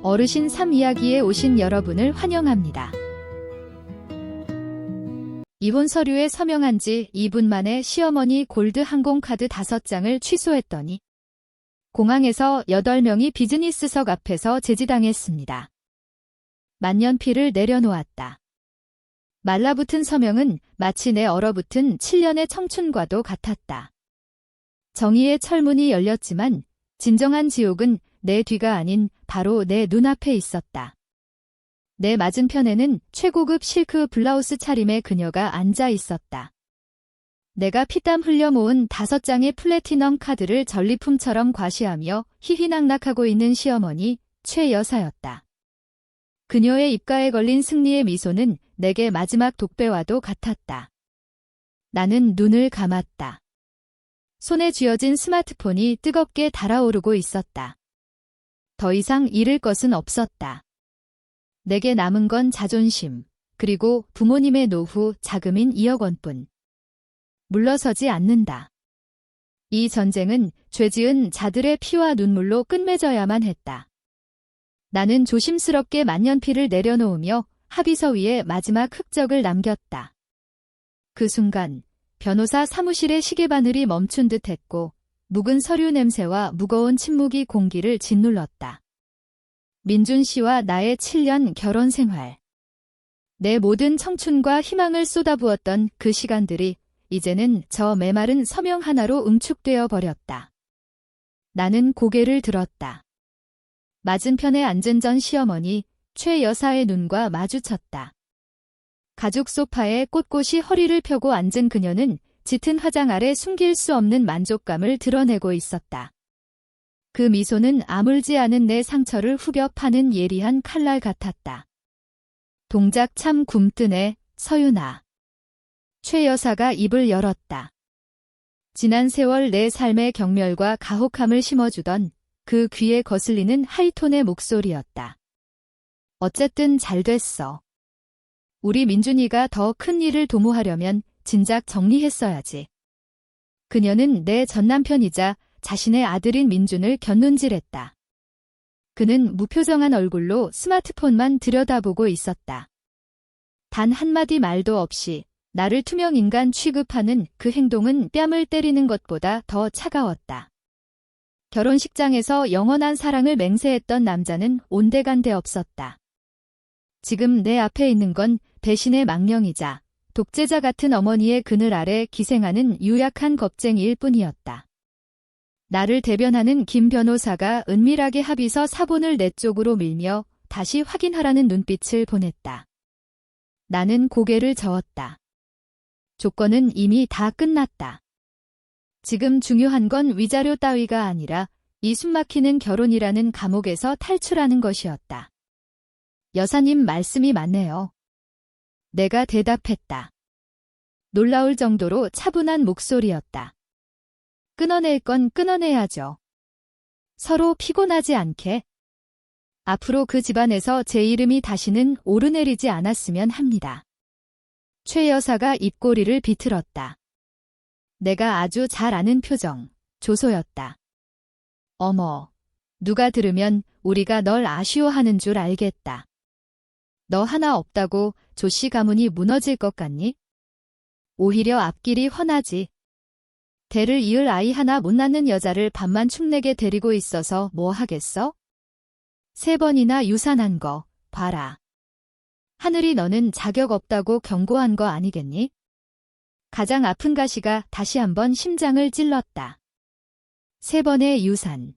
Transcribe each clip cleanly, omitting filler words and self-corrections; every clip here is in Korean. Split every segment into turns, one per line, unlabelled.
어르신 3 이야기에 오신 여러분을 환영합니다. 이혼 서류에 서명한 지 2분 만에 시어머니 골드 항공카드 5장을 취소했더니 공항에서 8명이 비즈니스석 앞에서 제지당했습니다. 만년필을 내려놓았다. 말라붙은 서명은 마치 내 얼어붙은 7년의 청춘과도 같았다. 정의의 철문이 열렸지만 진정한 지옥은 내 뒤가 아닌 바로 내 눈앞에 있었다. 내 맞은편에는 최고급 실크 블라우스 차림의 그녀가 앉아 있었다. 내가 피땀 흘려 모은 5장의 플래티넘 카드를 전리품처럼 과시하며 희희낙낙하고 있는 시어머니 최 여사였다. 그녀의 입가에 걸린 승리의 미소는 내게 마지막 독배와도 같았다. 나는 눈을 감았다. 손에 쥐어진 스마트폰이 뜨겁게 달아오르고 있었다. 더 이상 잃을 것은 없었다. 내게 남은 건 자존심, 그리고 부모님의 노후 자금인 2억 원뿐. 물러서지 않는다. 이 전쟁은 죄지은 자들의 피와 눈물로 끝맺어야만 했다. 나는 조심스럽게 만년필을 내려놓으며 합의서 위에 마지막 흑적을 남겼다. 그 순간 변호사 사무실의 시계바늘이 멈춘 듯 했고 묵은 서류 냄새와 무거운 침묵이 공기를 짓눌렀다. 민준 씨와 나의 7년 결혼 생활. 내 모든 청춘과 희망을 쏟아부었던 그 시간들이 이제는 저 메마른 서명 하나로 응축되어 버렸다. 나는 고개를 들었다. 맞은편에 앉은 전 시어머니 최 여사의 눈과 마주쳤다. 가죽 소파에 꼿꼿이 허리를 펴고 앉은 그녀는 짙은 화장 아래 숨길 수 없는 만족감을 드러내고 있었다. 그 미소는 아물지 않은 내 상처를 후벼 파는 예리한 칼날 같았다. 동작 참 굼뜨네, 서윤아. 최 여사가 입을 열었다. 지난 세월 내 삶의 경멸과 가혹함을 심어주던 그 귀에 거슬리는 하이톤의 목소리였다. 어쨌든 잘 됐어. 우리 민준이가 더 큰 일을 도모하려면 진작 정리했어야지. 그녀는 내 전남편이자 자신의 아들인 민준을 곁눈질했다. 그는 무표정한 얼굴로 스마트폰만 들여다보고 있었다. 단 한마디 말도 없이 나를 투명인간 취급하는 그 행동은 뺨을 때리는 것보다 더 차가웠다. 결혼식장에서 영원한 사랑을 맹세했던 남자는 온데간데 없었다. 지금 내 앞에 있는 건 배신의 망령이자 독재자 같은 어머니의 그늘 아래 기생하는 유약한 겁쟁이일 뿐이었다. 나를 대변하는 김 변호사가 은밀하게 합의서 사본을 내 쪽으로 밀며 다시 확인하라는 눈빛을 보냈다. 나는 고개를 저었다. 조건은 이미 다 끝났다. 지금 중요한 건 위자료 따위가 아니라 이 숨막히는 결혼이라는 감옥에서 탈출하는 것이었다. 여사님 말씀이 맞네요. 내가 대답했다. 놀라울 정도로 차분한 목소리였다. 끊어낼 건 끊어내야죠. 서로 피곤하지 않게. 앞으로 그 집안에서 제 이름이 다시는 오르내리지 않았으면 합니다. 최 여사가 입꼬리를 비틀었다. 내가 아주 잘 아는 표정, 조소였다. 어머, 누가 들으면 우리가 널 아쉬워하는 줄 알겠다. 너 하나 없다고 조씨 가문이 무너질 것 같니? 오히려 앞길이 훤하지. 대를 이을 아이 하나 못 낳는 여자를 밤만 축내게 데리고 있어서 뭐 하겠어? 3번이나 유산한 거 봐라. 하늘이 너는 자격 없다고 경고한 거 아니겠니? 가장 아픈 가시가 다시 한번 심장을 찔렀다. 3번의 유산.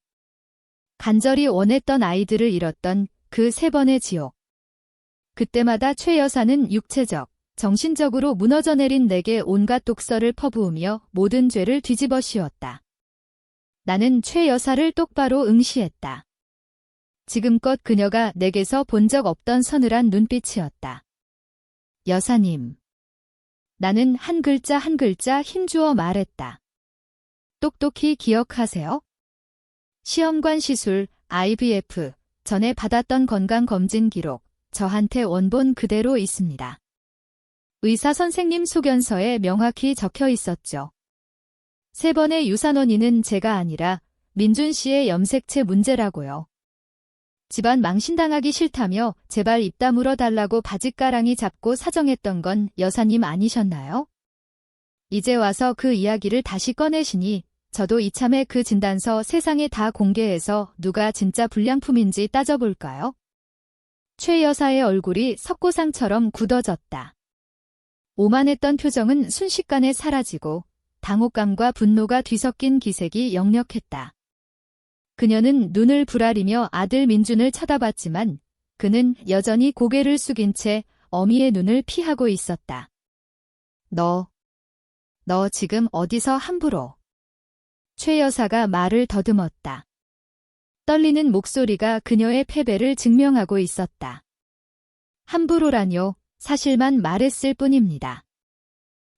간절히 원했던 아이들을 잃었던 그 3번의 지옥. 그때마다 최 여사는 육체적, 정신적으로 무너져 내린 내게 온갖 독서를 퍼부으며 모든 죄를 뒤집어 씌웠다. 나는 최 여사를 똑바로 응시했다. 지금껏 그녀가 내게서 본 적 없던 서늘한 눈빛이었다. 여사님. 나는 한 글자 한 글자 힘주어 말했다. 똑똑히 기억하세요. 시험관 시술, IVF, 전에 받았던 건강검진 기록, 저한테 원본 그대로 있습니다. 의사 선생님 소견서에 명확히 적혀 있었죠. 3번의 유산 원인은 제가 아니라 민준 씨의 염색체 문제라고요. 집안 망신당하기 싫다며 제발 입 다물어 달라고 바짓가랑이 잡고 사정했던 건 여사님 아니셨나요? 이제 와서 그 이야기를 다시 꺼내시니 저도 이참에 그 진단서 세상에 다 공개해서 누가 진짜 불량품인지 따져볼까요? 최 여사의 얼굴이 석고상처럼 굳어졌다. 오만했던 표정은 순식간에 사라지고 당혹감과 분노가 뒤섞인 기색이 역력했다. 그녀는 눈을 부라리며 아들 민준을 쳐다봤지만 그는 여전히 고개를 숙인 채 어미의 눈을 피하고 있었다. 너 지금 어디서 함부로? 최 여사가 말을 더듬었다. 떨리는 목소리가 그녀의 패배를 증명하고 있었다. 함부로라뇨, 사실만 말했을 뿐입니다.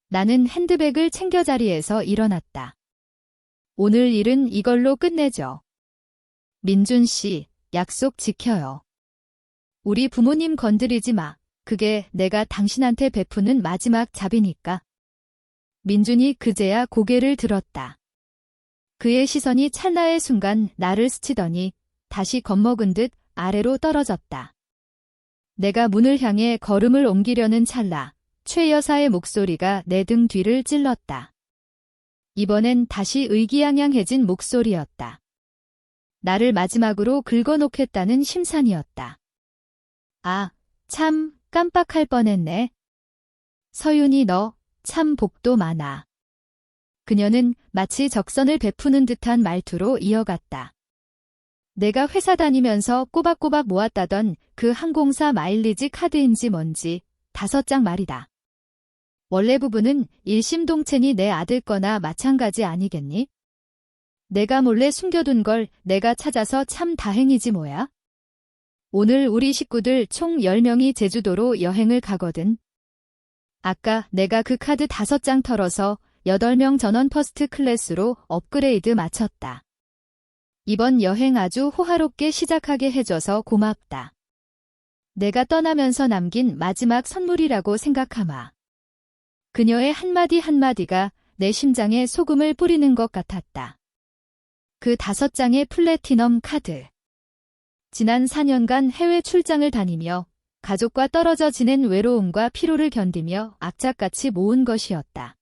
나는 핸드백을 챙겨 자리에서 일어났다. 오늘 일은 이걸로 끝내죠. 민준 씨, 약속 지켜요. 우리 부모님 건드리지 마. 그게 내가 당신한테 베푸는 마지막 잡이니까. 민준이 그제야 고개를 들었다. 그의 시선이 찰나의 순간 나를 스치더니 다시 겁먹은 듯 아래로 떨어졌다. 내가 문을 향해 걸음을 옮기려는 찰나 최 여사의 목소리가 내 등 뒤를 찔렀다. 이번엔 다시 의기양양해진 목소리였다. 나를 마지막으로 긁어놓겠다는 심산이었다. 아, 참 깜빡할 뻔했네. 서윤이 너 참 복도 많아. 그녀는 마치 적선을 베푸는 듯한 말투로 이어갔다. 내가 회사 다니면서 꼬박꼬박 모았다던 그 항공사 마일리지 카드인지 뭔지 5장 말이다. 원래 부부는 일심동체니 내 아들 거나 마찬가지 아니겠니? 내가 몰래 숨겨둔 걸 내가 찾아서 참 다행이지 뭐야. 오늘 우리 식구들 총 10명이 제주도로 여행을 가거든. 아까 내가 그 카드 5장 털어서 8명 전원 퍼스트 클래스로 업그레이드 마쳤다. 이번 여행 아주 호화롭게 시작하게 해줘서 고맙다. 내가 떠나면서 남긴 마지막 선물이라고 생각하마. 그녀의 한마디 한마디가 내 심장에 소금을 뿌리는 것 같았다. 그 5장의 플래티넘 카드. 지난 4년간 해외 출장을 다니며 가족과 떨어져 지낸 외로움과 피로를 견디며 악착같이 모은 것이었다.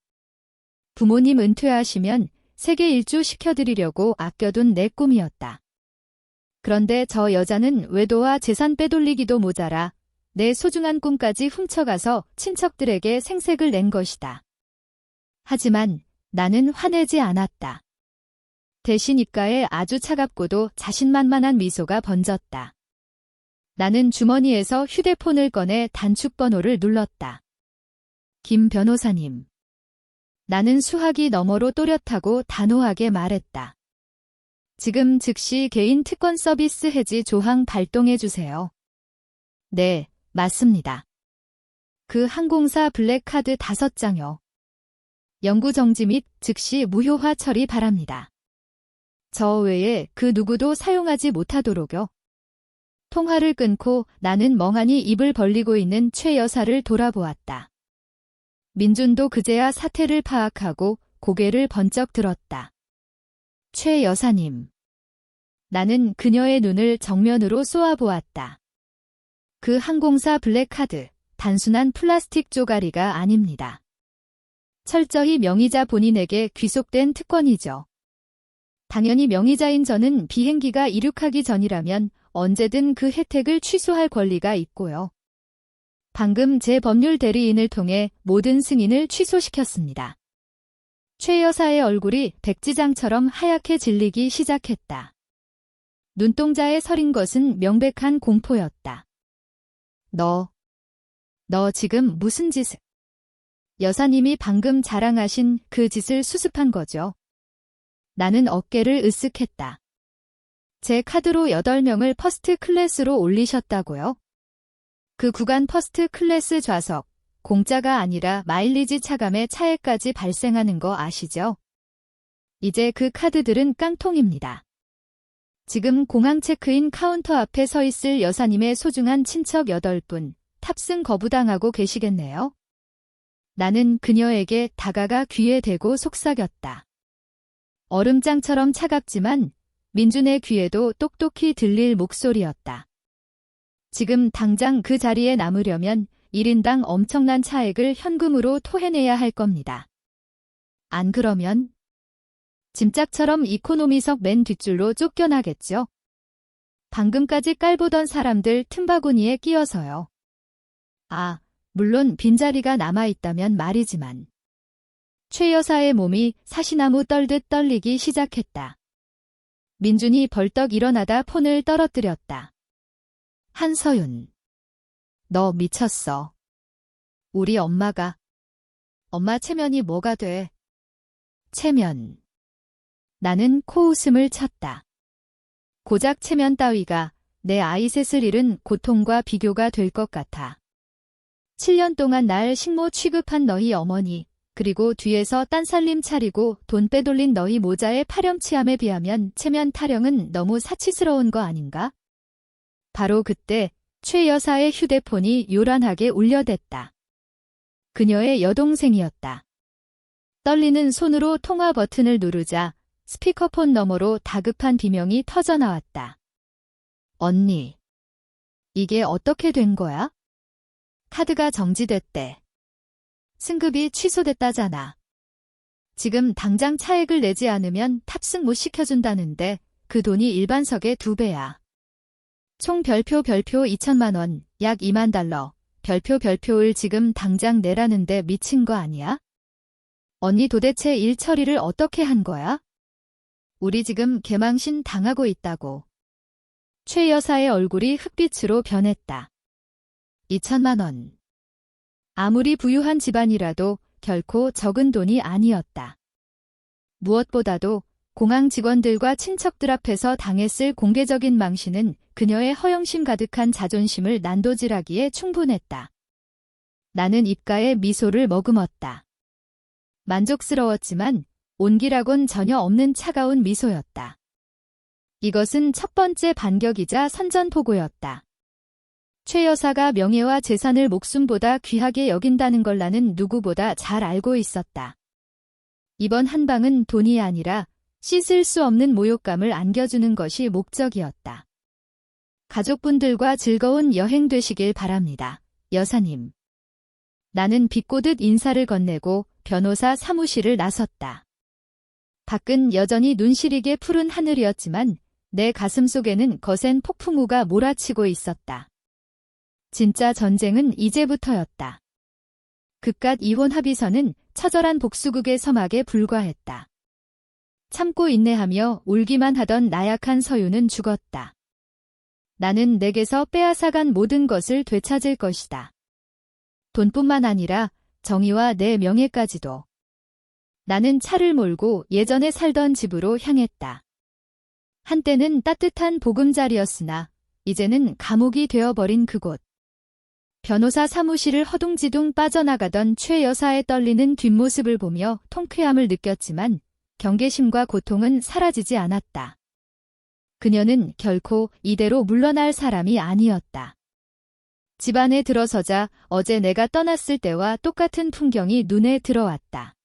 부모님 은퇴하시면 세계 일주 시켜드리려고 아껴둔 내 꿈이었다. 그런데 저 여자는 외도와 재산 빼돌리기도 모자라 내 소중한 꿈까지 훔쳐가서 친척들에게 생색을 낸 것이다. 하지만 나는 화내지 않았다. 대신 입가에 아주 차갑고도 자신만만한 미소가 번졌다. 나는 주머니에서 휴대폰을 꺼내 단축번호를 눌렀다. 김 변호사님. 나는 수화기 너머로 또렷하고 단호하게 말했다. 지금 즉시 개인 특권 서비스 해지 조항 발동해주세요. 네, 맞습니다. 그 항공사 블랙카드 5장요. 영구 정지 및 즉시 무효화 처리 바랍니다. 저 외에 그 누구도 사용하지 못하도록요. 통화를 끊고 나는 멍하니 입을 벌리고 있는 최 여사를 돌아보았다. 민준도 그제야 사태를 파악하고 고개를 번쩍 들었다. 최 여사님. 나는 그녀의 눈을 정면으로 쏘아보았다. 그 항공사 블랙카드, 단순한 플라스틱 쪼가리가 아닙니다. 철저히 명의자 본인에게 귀속된 특권이죠. 당연히 명의자인 저는 비행기가 이륙하기 전이라면 언제든 그 혜택을 취소할 권리가 있고요. 방금 제 법률 대리인을 통해 모든 승인을 취소시켰습니다. 최 여사의 얼굴이 백지장처럼 하얗게 질리기 시작했다. 눈동자에 서린 것은 명백한 공포였다. 너 지금 무슨 짓을... 여사님이 방금 자랑하신 그 짓을 수습한 거죠. 나는 어깨를 으쓱했다. 제 카드로 8명을 퍼스트 클래스로 올리셨다고요? 그 구간 퍼스트 클래스 좌석, 공짜가 아니라 마일리지 차감의 차액까지 발생하는 거 아시죠? 이제 그 카드들은 깡통입니다. 지금 공항 체크인 카운터 앞에 서 있을 여사님의 소중한 친척 8분, 탑승 거부당하고 계시겠네요. 나는 그녀에게 다가가 귀에 대고 속삭였다. 얼음장처럼 차갑지만 민준의 귀에도 똑똑히 들릴 목소리였다. 지금 당장 그 자리에 남으려면 1인당 엄청난 차액을 현금으로 토해내야 할 겁니다. 안 그러면 짐짝처럼 이코노미석 맨 뒷줄로 쫓겨나겠죠. 방금까지 깔보던 사람들 틈바구니에 끼어서요. 아, 물론 빈자리가 남아있다면 말이지만. 최 여사의 몸이 사시나무 떨듯 떨리기 시작했다. 민준이 벌떡 일어나다 폰을 떨어뜨렸다. 한서윤. 너 미쳤어. 우리 엄마가. 엄마 체면이 뭐가 돼? 체면. 나는 코웃음을 쳤다. 고작 체면 따위가 내 아이 셋을 잃은 고통과 비교가 될 것 같아. 7년 동안 날 식모 취급한 너희 어머니, 그리고 뒤에서 딴살림 차리고 돈 빼돌린 너희 모자의 파렴치함에 비하면 체면 타령은 너무 사치스러운 거 아닌가? 바로 그때 최 여사의 휴대폰이 요란하게 울려댔다. 그녀의 여동생이었다. 떨리는 손으로 통화 버튼을 누르자 스피커폰 너머로 다급한 비명이 터져나왔다. 언니, 이게 어떻게 된 거야? 카드가 정지됐대. 승급이 취소됐다잖아. 지금 당장 차액을 내지 않으면 탑승 못 시켜준다는데 그 돈이 일반석의 2배야. 총 별표 2천만 원, 약 2만 달러. 별표를 지금 당장 내라는데 미친 거 아니야? 언니 도대체 일 처리를 어떻게 한 거야? 우리 지금 개망신 당하고 있다고. 최 여사의 얼굴이 흑빛으로 변했다. 2천만 원. 아무리 부유한 집안이라도 결코 적은 돈이 아니었다. 무엇보다도 공항 직원들과 친척들 앞에서 당했을 공개적인 망신은 그녀의 허영심 가득한 자존심을 난도질하기에 충분했다. 나는 입가에 미소를 머금었다. 만족스러웠지만 온기라곤 전혀 없는 차가운 미소였다. 이것은 첫 번째 반격이자 선전포고였다. 최 여사가 명예와 재산을 목숨보다 귀하게 여긴다는 걸 나는 누구보다 잘 알고 있었다. 이번 한 방은 돈이 아니라 씻을 수 없는 모욕감을 안겨주는 것이 목적이었다. 가족분들과 즐거운 여행 되시길 바랍니다, 여사님. 나는 비꼬듯 인사를 건네고 변호사 사무실을 나섰다. 밖은 여전히 눈시리게 푸른 하늘이었지만 내 가슴 속에는 거센 폭풍우가 몰아치고 있었다. 진짜 전쟁은 이제부터였다. 그깟 이혼 합의서는 처절한 복수극의 서막에 불과했다. 참고 인내하며 울기만 하던 나약한 서윤은 죽었다. 나는 내게서 빼앗아간 모든 것을 되찾을 것이다. 돈뿐만 아니라 정의와 내 명예까지도. 나는 차를 몰고 예전에 살던 집으로 향했다. 한때는 따뜻한 보금자리였으나 이제는 감옥이 되어버린 그곳. 변호사 사무실을 허둥지둥 빠져나가던 최 여사의 떨리는 뒷모습을 보며 통쾌함을 느꼈지만 경계심과 고통은 사라지지 않았다. 그녀는 결코 이대로 물러날 사람이 아니었다. 집 안에 들어서자 어제 내가 떠났을 때와 똑같은 풍경이 눈에 들어왔다.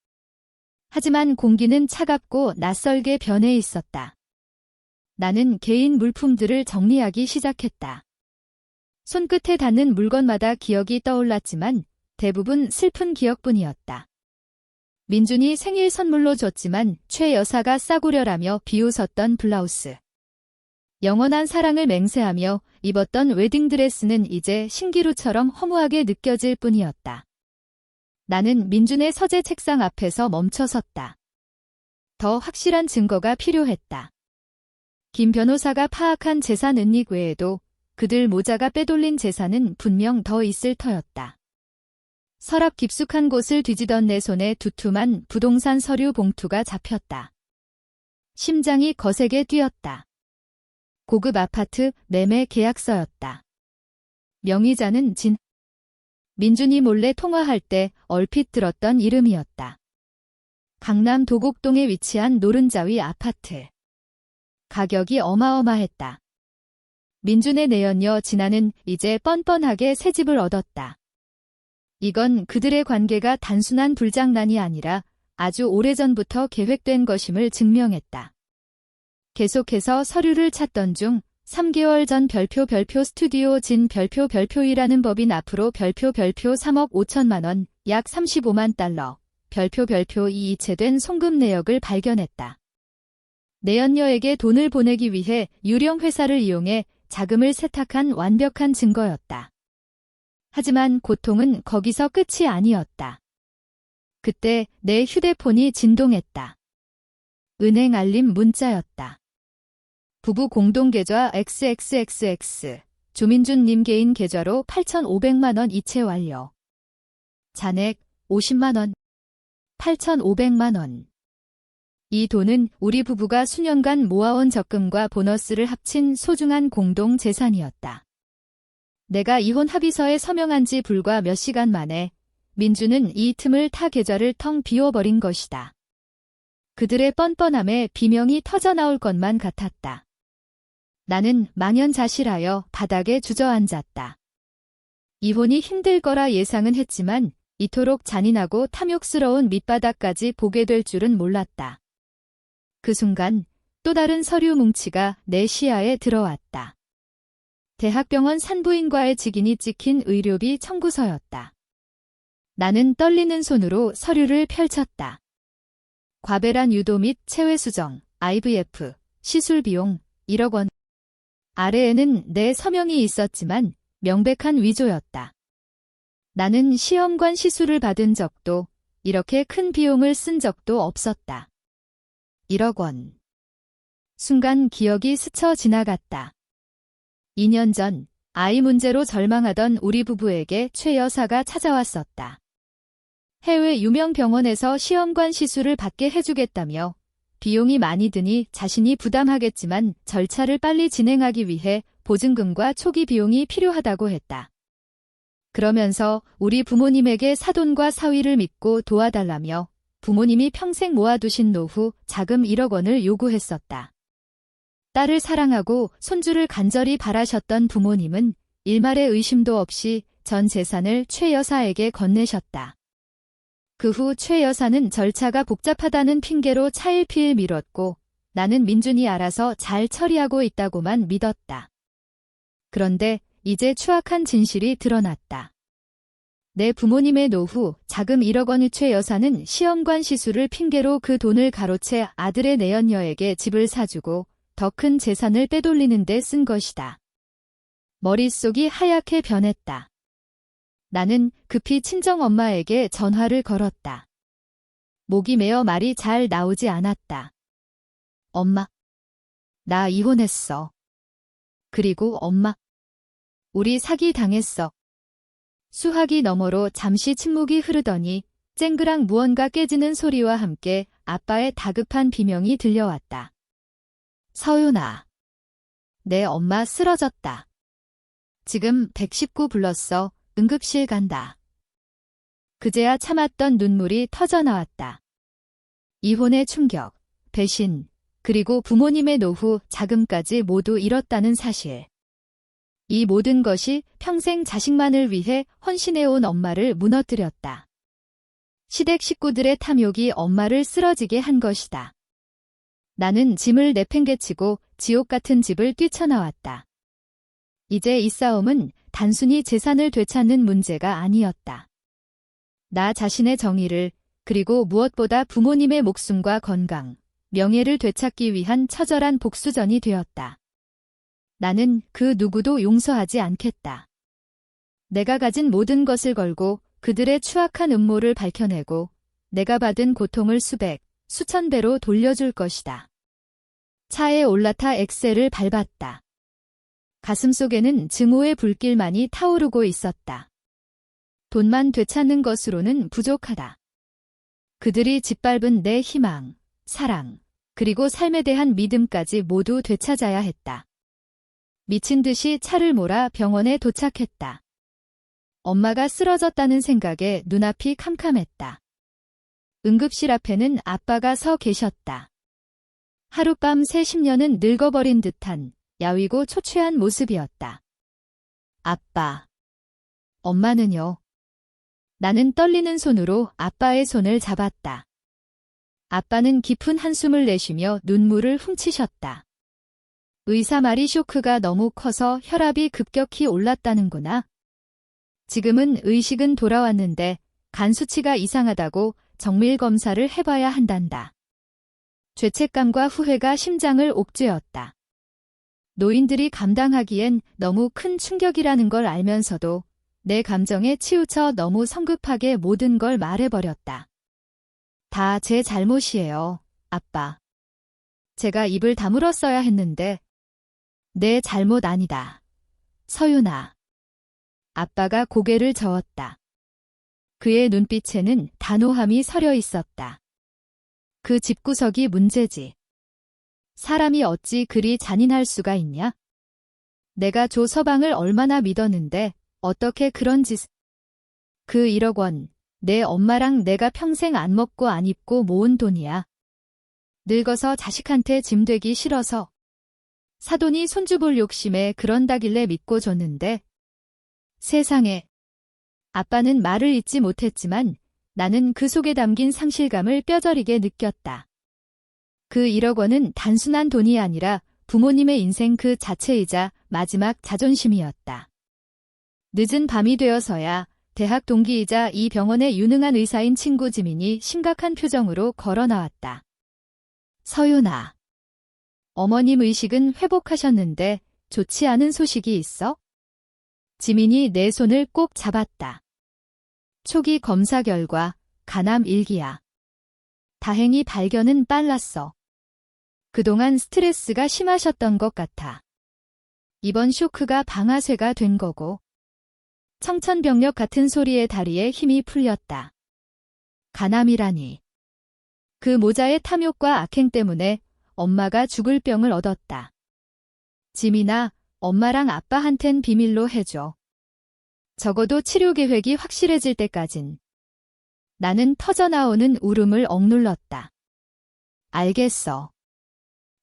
하지만 공기는 차갑고 낯설게 변해 있었다. 나는 개인 물품들을 정리하기 시작했다. 손끝에 닿는 물건마다 기억이 떠올랐지만 대부분 슬픈 기억뿐이었다. 민준이 생일 선물로 줬지만 최 여사가 싸구려라며 비웃었던 블라우스. 영원한 사랑을 맹세하며 입었던 웨딩드레스는 이제 신기루처럼 허무하게 느껴질 뿐이었다. 나는 민준의 서재 책상 앞에서 멈춰섰다. 더 확실한 증거가 필요했다. 김 변호사가 파악한 재산 은닉 외에도 그들 모자가 빼돌린 재산은 분명 더 있을 터였다. 서랍 깊숙한 곳을 뒤지던 내 손에 두툼한 부동산 서류 봉투가 잡혔다. 심장이 거세게 뛰었다. 고급 아파트 매매 계약서였다. 명의자는 민준이 몰래 통화할 때 얼핏 들었던 이름이었다. 강남 도곡동에 위치한 노른자위 아파트. 가격이 어마어마했다. 민준의 내연녀 진아는 이제 뻔뻔하게 새 집을 얻었다. 이건 그들의 관계가 단순한 불장난이 아니라 아주 오래전부터 계획된 것임을 증명했다. 계속해서 서류를 찾던 중 3개월 전 별표 스튜디오 진 별표 2라는 법인 앞으로 별표 3억 5천만 원, 약 35만 달러, 별표 2 이체된 송금 내역을 발견했다. 내연녀에게 돈을 보내기 위해 유령 회사를 이용해 자금을 세탁한 완벽한 증거였다. 하지만 고통은 거기서 끝이 아니었다. 그때 내 휴대폰이 진동했다. 은행 알림 문자였다. 부부 공동계좌 XXXX, 조민준님 개인 계좌로 8,500만 원 이체 완료. 잔액 50만 원, 8,500만 원. 이 돈은 우리 부부가 수년간 모아온 적금과 보너스를 합친 소중한 공동 재산이었다. 내가 이혼 합의서에 서명한 지 불과 몇 시간 만에 민주는 이 틈을 타 계좌를 텅 비워버린 것이다. 그들의 뻔뻔함에 비명이 터져나올 것만 같았다. 나는 망연자실하여 바닥에 주저앉았다. 이혼이 힘들 거라 예상은 했지만 이토록 잔인하고 탐욕스러운 밑바닥까지 보게 될 줄은 몰랐다. 그 순간 또 다른 서류 뭉치가 내 시야에 들어왔다. 대학병원 산부인과의 직인이 찍힌 의료비 청구서였다. 나는 떨리는 손으로 서류를 펼쳤다. 과배란 유도 및 체외 수정, IVF, 시술 비용 1억 원. 아래에는 내 서명이 있었지만 명백한 위조였다. 나는 시험관 시술을 받은 적도 이렇게 큰 비용을 쓴 적도 없었다. 1억 원. 순간 기억이 스쳐 지나갔다. 2년 전 아이 문제로 절망하던 우리 부부에게 최 여사가 찾아왔었다. 해외 유명 병원에서 시험관 시술을 받게 해주겠다며 비용이 많이 드니 자신이 부담하겠지만 절차를 빨리 진행하기 위해 보증금과 초기 비용이 필요하다고 했다. 그러면서 우리 부모님에게 사돈과 사위를 믿고 도와달라며 부모님이 평생 모아두신 노후 자금 1억 원을 요구했었다. 딸을 사랑하고 손주를 간절히 바라셨던 부모님은 일말의 의심도 없이 전 재산을 최 여사에게 건네셨다. 그 후 최 여사는 절차가 복잡하다는 핑계로 차일피일 미뤘고 나는 민준이 알아서 잘 처리하고 있다고만 믿었다. 그런데 이제 추악한 진실이 드러났다. 내 부모님의 노후 자금 1억 원의 최 여사는 시험관 시술을 핑계로 그 돈을 가로채 아들의 내연녀에게 집을 사주고 더 큰 재산을 빼돌리는 데 쓴 것이다. 머릿속이 하얗게 변했다. 나는 급히 친정엄마에게 전화를 걸었다. 목이 메어 말이 잘 나오지 않았다. 엄마, 나 이혼했어. 그리고 엄마, 우리 사기 당했어. 수화기 너머로 잠시 침묵이 흐르더니 쨍그랑 무언가 깨지는 소리와 함께 아빠의 다급한 비명이 들려왔다. 서윤아, 내 엄마 쓰러졌다. 지금 119 불렀어. 응급실 간다. 그제야 참았던 눈물이 터져나왔다. 이혼의 충격, 배신, 그리고 부모님의 노후, 자금까지 모두 잃었다는 사실. 이 모든 것이 평생 자식만을 위해 헌신해온 엄마를 무너뜨렸다. 시댁 식구들의 탐욕이 엄마를 쓰러지게 한 것이다. 나는 짐을 내팽개치고 지옥 같은 집을 뛰쳐나왔다. 이제 이 싸움은 단순히 재산을 되찾는 문제가 아니었다. 나 자신의 정의를, 그리고 무엇보다 부모님의 목숨과 건강, 명예를 되찾기 위한 처절한 복수전이 되었다. 나는 그 누구도 용서하지 않겠다. 내가 가진 모든 것을 걸고 그들의 추악한 음모를 밝혀내고 내가 받은 고통을 수백, 수천 배로 돌려줄 것이다. 차에 올라타 엑셀을 밟았다. 가슴속에는 증오의 불길만이 타오르고 있었다. 돈만 되찾는 것으로는 부족하다. 그들이 짓밟은 내 희망, 사랑, 그리고 삶에 대한 믿음까지 모두 되찾아야 했다. 미친 듯이 차를 몰아 병원에 도착했다. 엄마가 쓰러졌다는 생각에 눈앞이 캄캄했다. 응급실 앞에는 아빠가 서 계셨다. 하룻밤 새 10년은 늙어버린 듯한 야위고 초췌한 모습이었다. 아빠. 엄마는요? 나는 떨리는 손으로 아빠의 손을 잡았다. 아빠는 깊은 한숨을 내쉬며 눈물을 훔치셨다. 의사 말이 쇼크가 너무 커서 혈압이 급격히 올랐다는구나. 지금은 의식은 돌아왔는데 간 수치가 이상하다고 정밀 검사를 해봐야 한단다. 죄책감과 후회가 심장을 옥죄었다. 노인들이 감당하기엔 너무 큰 충격이라는 걸 알면서도 내 감정에 치우쳐 너무 성급하게 모든 걸 말해버렸다. 다 제 잘못이에요, 아빠. 제가 입을 다물었어야 했는데. 내 잘못 아니다. 서윤아. 아빠가 고개를 저었다. 그의 눈빛에는 단호함이 서려 있었다. 그 집구석이 문제지. 사람이 어찌 그리 잔인할 수가 있냐? 내가 조 서방을 얼마나 믿었는데 어떻게 그런 짓을. 그 1억 원, 내 엄마랑 내가 평생 안 먹고 안 입고 모은 돈이야. 늙어서 자식한테 짐 되기 싫어서. 사돈이 손주 볼 욕심에 그런다길래 믿고 줬는데. 세상에. 아빠는 말을 잇지 못했지만 나는 그 속에 담긴 상실감을 뼈저리게 느꼈다. 그 1억 원은 단순한 돈이 아니라 부모님의 인생 그 자체이자 마지막 자존심이었다. 늦은 밤이 되어서야 대학 동기이자 이 병원의 유능한 의사인 친구 지민이 심각한 표정으로 걸어 나왔다. 서윤아. 어머님 의식은 회복하셨는데 좋지 않은 소식이 있어? 지민이 내 손을 꼭 잡았다. 초기 검사 결과 간암 1기야. 다행히 발견은 빨랐어. 그동안 스트레스가 심하셨던 것 같아. 이번 쇼크가 방아쇠가 된 거고. 청천벽력 같은 소리에 다리에 힘이 풀렸다. 간암이라니. 그 모자의 탐욕과 악행 때문에 엄마가 죽을 병을 얻었다. 지민아, 엄마랑 아빠한텐 비밀로 해줘. 적어도 치료 계획이 확실해질 때까진. 나는 터져나오는 울음을 억눌렀다. 알겠어.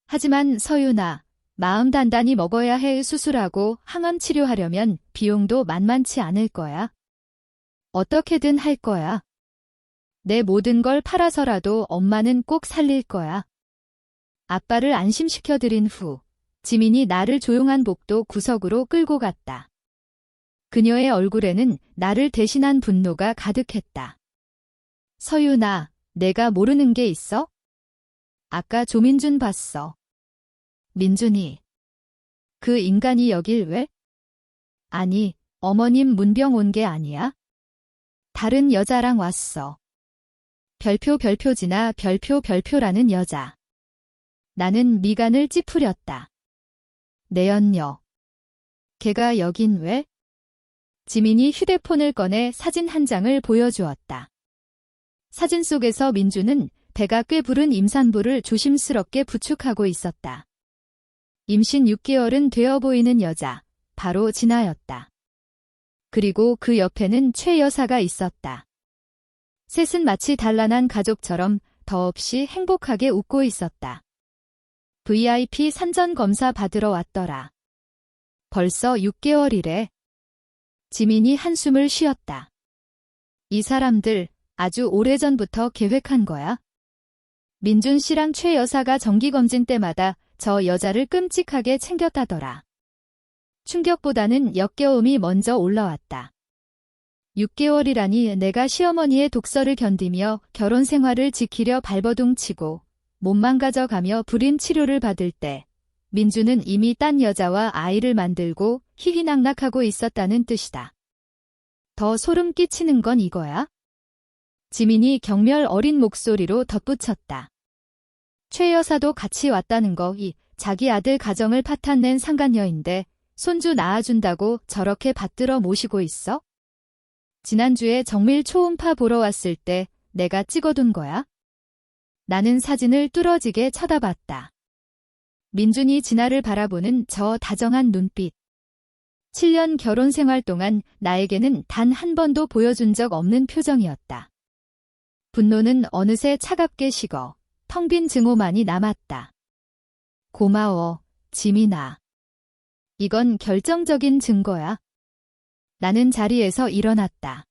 하지만 서윤아, 마음 단단히 먹어야 해. 수술하고 항암 치료하려면 비용도 만만치 않을 거야. 어떻게든 할 거야. 내 모든 걸 팔아서라도 엄마는 꼭 살릴 거야. 아빠를 안심시켜드린 후 지민이 나를 조용한 복도 구석으로 끌고 갔다. 그녀의 얼굴에는 나를 대신한 분노가 가득했다. 서윤아, 내가 모르는 게 있어? 아까 조민준 봤어. 민준이. 그 인간이 여길 왜? 아니, 어머님 문병 온 게 아니야? 다른 여자랑 왔어. 별표지나 별표라는 여자. 나는 미간을 찌푸렸다. 내연녀. 걔가 여긴 왜? 지민이 휴대폰을 꺼내 사진 한 장을 보여주었다. 사진 속에서 민주는 배가 꽤 부른 임산부를 조심스럽게 부축하고 있었다. 임신 6개월은 되어 보이는 여자, 바로 진아였다. 그리고 그 옆에는 최 여사가 있었다. 셋은 마치 단란한 가족처럼 더없이 행복하게 웃고 있었다. VIP 산전 검사 받으러 왔더라. 벌써 6개월이래. 지민이 한숨을 쉬었다. 이 사람들 아주 오래전부터 계획한 거야? 민준 씨랑 최 여사가 정기검진 때마다 저 여자를 끔찍하게 챙겼다더라. 충격보다는 역겨움이 먼저 올라왔다. 6개월이라니. 내가 시어머니의 독서를 견디며 결혼 생활을 지키려 발버둥치고 몸만 가져가며 불임 치료를 받을 때 민주는 이미 딴 여자와 아이를 만들고 희희낙낙하고 있었다는 뜻이다. 더 소름 끼치는 건 이거야? 지민이 경멸 어린 목소리로 덧붙였다. 최 여사도 같이 왔다는 거. 자기 아들 가정을 파탄낸 상간녀인데 손주 낳아준다고 저렇게 받들어 모시고 있어? 지난주에 정밀 초음파 보러 왔을 때 내가 찍어둔 거야? 나는 사진을 뚫어지게 쳐다봤다. 민준이 진아를 바라보는 저 다정한 눈빛. 7년 결혼 생활 동안 나에게는 단 한 번도 보여준 적 없는 표정이었다. 분노는 어느새 차갑게 식어 텅 빈 증오만이 남았다. 고마워, 지민아. 이건 결정적인 증거야. 나는 자리에서 일어났다.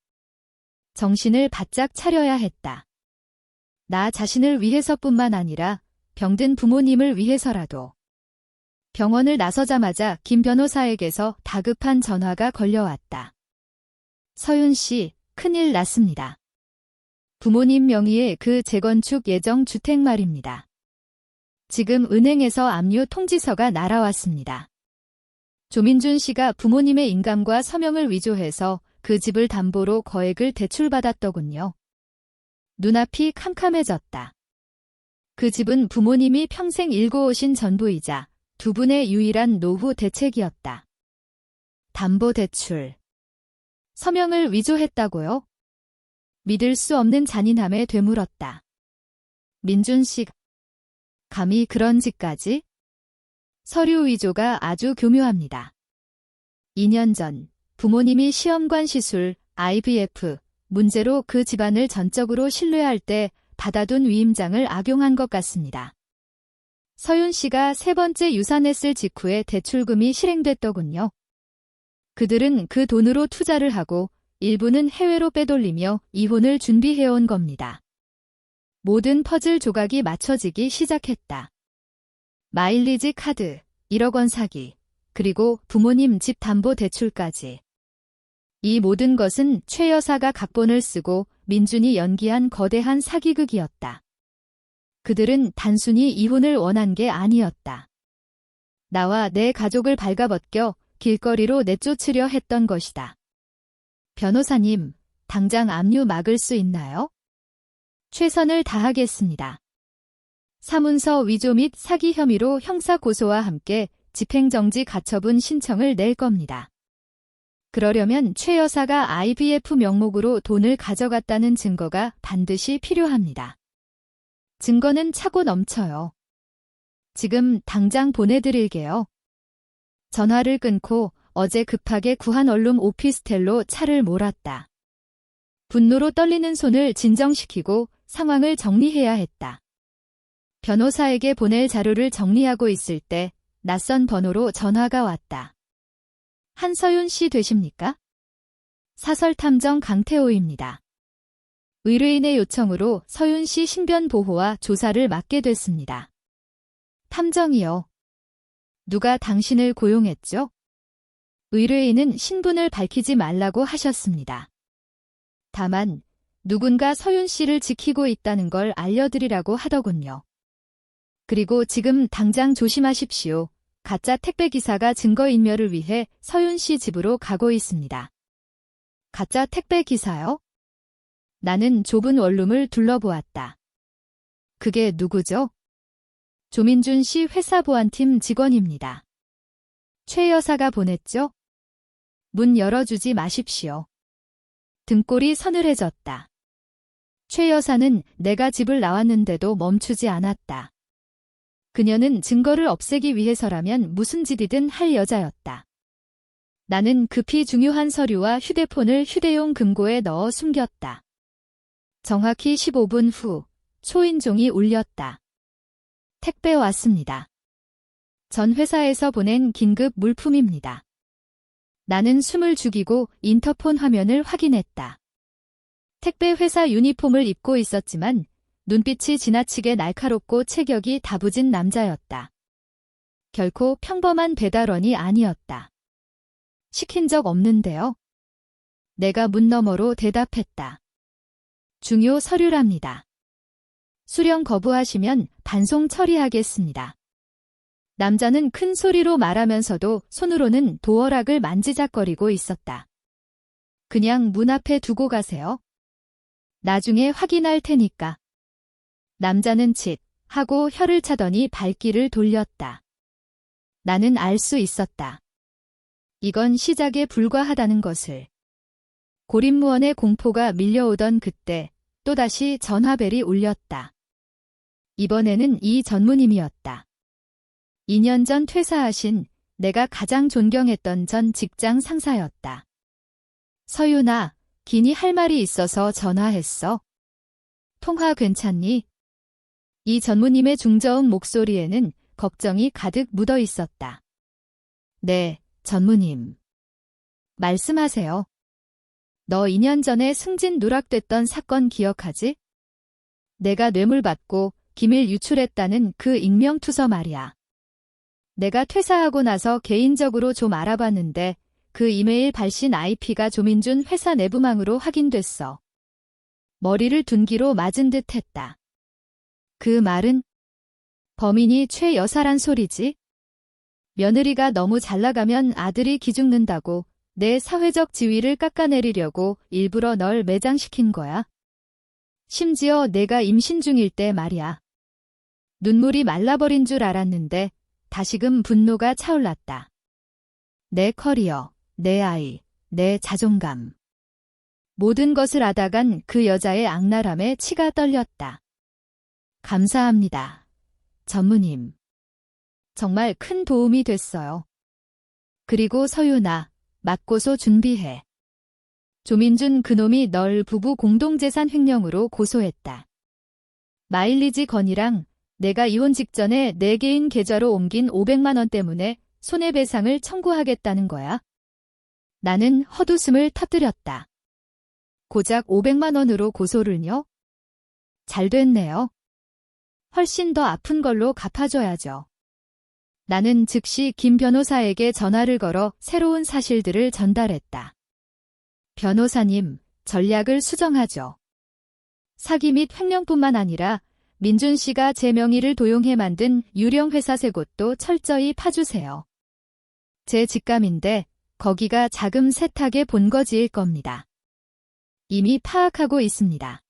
정신을 바짝 차려야 했다. 나 자신을 위해서뿐만 아니라 병든 부모님을 위해서라도. 병원을 나서자마자 김 변호사에게서 다급한 전화가 걸려왔다. 서윤 씨, 큰일 났습니다. 부모님 명의의 그 재건축 예정 주택 말입니다. 지금 은행에서 압류 통지서가 날아왔습니다. 조민준 씨가 부모님의 인감과 서명을 위조해서 그 집을 담보로 거액을 대출받았더군요. 눈앞이 캄캄해졌다. 그 집은 부모님이 평생 일궈오신 전부이자 두 분의 유일한 노후 대책이었다. 담보대출. 서명을 위조했다고요? 믿을 수 없는 잔인함에 되물었다. 민준 씨, 감히 그런 짓까지? 서류 위조가 아주 교묘합니다. 2년 전 부모님이 시험관 시술, IVF 문제로 그 집안을 전적으로 신뢰할 때 받아둔 위임장을 악용한 것 같습니다. 서윤 씨가 세 번째 유산했을 직후에 대출금이 실행됐더군요. 그들은 그 돈으로 투자를 하고 일부는 해외로 빼돌리며 이혼을 준비해온 겁니다. 모든 퍼즐 조각이 맞춰지기 시작했다. 마일리지 카드, 1억 원 사기, 그리고 부모님 집 담보 대출까지. 이 모든 것은 최 여사가 각본을 쓰고 민준이 연기한 거대한 사기극이었다. 그들은 단순히 이혼을 원한 게 아니었다. 나와 내 가족을 발가벗겨 길거리로 내쫓으려 했던 것이다. 변호사님, 당장 압류 막을 수 있나요? 최선을 다하겠습니다. 사문서 위조 및 사기 혐의로 형사 고소와 함께 집행정지 가처분 신청을 낼 겁니다. 그러려면 최 여사가 IVF 명목으로 돈을 가져갔다는 증거가 반드시 필요합니다. 증거는 차고 넘쳐요. 지금 당장 보내드릴게요. 전화를 끊고 어제 급하게 구한 원룸 오피스텔로 차를 몰았다. 분노로 떨리는 손을 진정시키고 상황을 정리해야 했다. 변호사에게 보낼 자료를 정리하고 있을 때 낯선 번호로 전화가 왔다. 한서윤 씨 되십니까? 사설탐정 강태호입니다. 의뢰인의 요청으로 서윤 씨 신변 보호와 조사를 맡게 됐습니다. 탐정이요. 누가 당신을 고용했죠? 의뢰인은 신분을 밝히지 말라고 하셨습니다. 다만 누군가 서윤 씨를 지키고 있다는 걸 알려드리라고 하더군요. 그리고 지금 당장 조심하십시오. 가짜 택배기사가 증거인멸을 위해 서윤 씨 집으로 가고 있습니다. 가짜 택배기사요? 나는 좁은 원룸을 둘러보았다. 그게 누구죠? 조민준 씨 회사 보안팀 직원입니다. 최 여사가 보냈죠? 문 열어주지 마십시오. 등골이 서늘해졌다. 최 여사는 내가 집을 나왔는데도 멈추지 않았다. 그녀는 증거를 없애기 위해서라면 무슨 짓이든 할 여자였다. 나는 급히 중요한 서류와 휴대폰을 휴대용 금고에 넣어 숨겼다. 정확히 15분 후 초인종이 울렸다. 택배 왔습니다. 전 회사에서 보낸 긴급 물품입니다. 나는 숨을 죽이고 인터폰 화면을 확인했다. 택배 회사 유니폼을 입고 있었지만 눈빛이 지나치게 날카롭고 체격이 다부진 남자였다. 결코 평범한 배달원이 아니었다. 시킨 적 없는데요. 내가 문 너머로 대답했다. 중요 서류랍니다. 수령 거부하시면 반송 처리하겠습니다. 남자는 큰 소리로 말하면서도 손으로는 도어락을 만지작거리고 있었다. 그냥 문 앞에 두고 가세요. 나중에 확인할 테니까. 남자는 칫 하고 혀를 차더니 발길을 돌렸다. 나는 알 수 있었다. 이건 시작에 불과하다는 것을. 고립무원의 공포가 밀려오던 그때 또다시 전화벨이 울렸다. 이번에는 이 전무님이었다. 2년 전 퇴사하신 내가 가장 존경했던 전 직장 상사였다. 서윤아, 기니 할 말이 있어서 전화했어. 통화 괜찮니? 이 전무님의 중저음 목소리에는 걱정이 가득 묻어 있었다. 네, 전무님. 말씀하세요. 너 2년 전에 승진 누락됐던 사건 기억하지? 내가 뇌물 받고 기밀 유출했다는 그 익명투서 말이야. 내가 퇴사하고 나서 개인적으로 좀 알아봤는데 그 이메일 발신 IP가 조민준 회사 내부망으로 확인됐어. 머리를 둔기로 맞은 듯 했다. 그 말은 범인이 최 여사란 소리지? 며느리가 너무 잘 나가면 아들이 기죽는다고 내 사회적 지위를 깎아내리려고 일부러 널 매장시킨 거야. 심지어 내가 임신 중일 때 말이야. 눈물이 말라버린 줄 알았는데 다시금 분노가 차올랐다. 내 커리어, 내 아이, 내 자존감. 모든 것을 앗아간 그 여자의 악랄함에 치가 떨렸다. 감사합니다. 전무님. 정말 큰 도움이 됐어요. 그리고 서윤아, 맞고소 준비해. 조민준 그놈이 널 부부 공동재산 횡령으로 고소했다. 마일리지 건이랑 내가 이혼 직전에 내 개인 계좌로 옮긴 500만 원 때문에 손해배상을 청구하겠다는 거야. 나는 헛웃음을 터뜨렸다. 고작 500만 원으로 고소를요? 잘 됐네요. 훨씬 더 아픈 걸로 갚아줘야죠. 나는 즉시 김 변호사에게 전화를 걸어 새로운 사실들을 전달했다. 변호사님, 전략을 수정하죠. 사기 및 횡령뿐만 아니라 민준 씨가 제 명의를 도용해 만든 유령 회사 세 곳도 철저히 파주세요. 제 직감인데 거기가 자금 세탁의 본거지일 겁니다. 이미 파악하고 있습니다.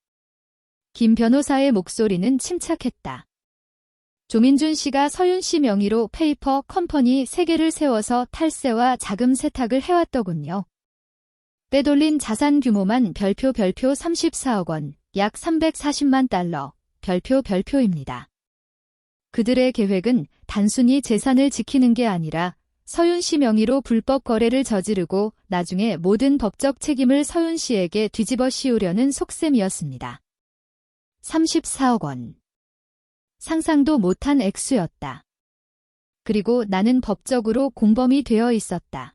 김 변호사의 목소리는 침착했다. 조민준 씨가 서윤 씨 명의로 페이퍼 컴퍼니 3개를 세워서 탈세와 자금 세탁을 해왔더군요. 빼돌린 자산 규모만 별표 34억 원, 약 340만 달러, 별표입니다. 그들의 계획은 단순히 재산을 지키는 게 아니라 서윤 씨 명의로 불법 거래를 저지르고 나중에 모든 법적 책임을 서윤 씨에게 뒤집어 씌우려는 속셈이었습니다. 34억 원. 상상도 못한 액수였다. 그리고 나는 법적으로 공범이 되어 있었다.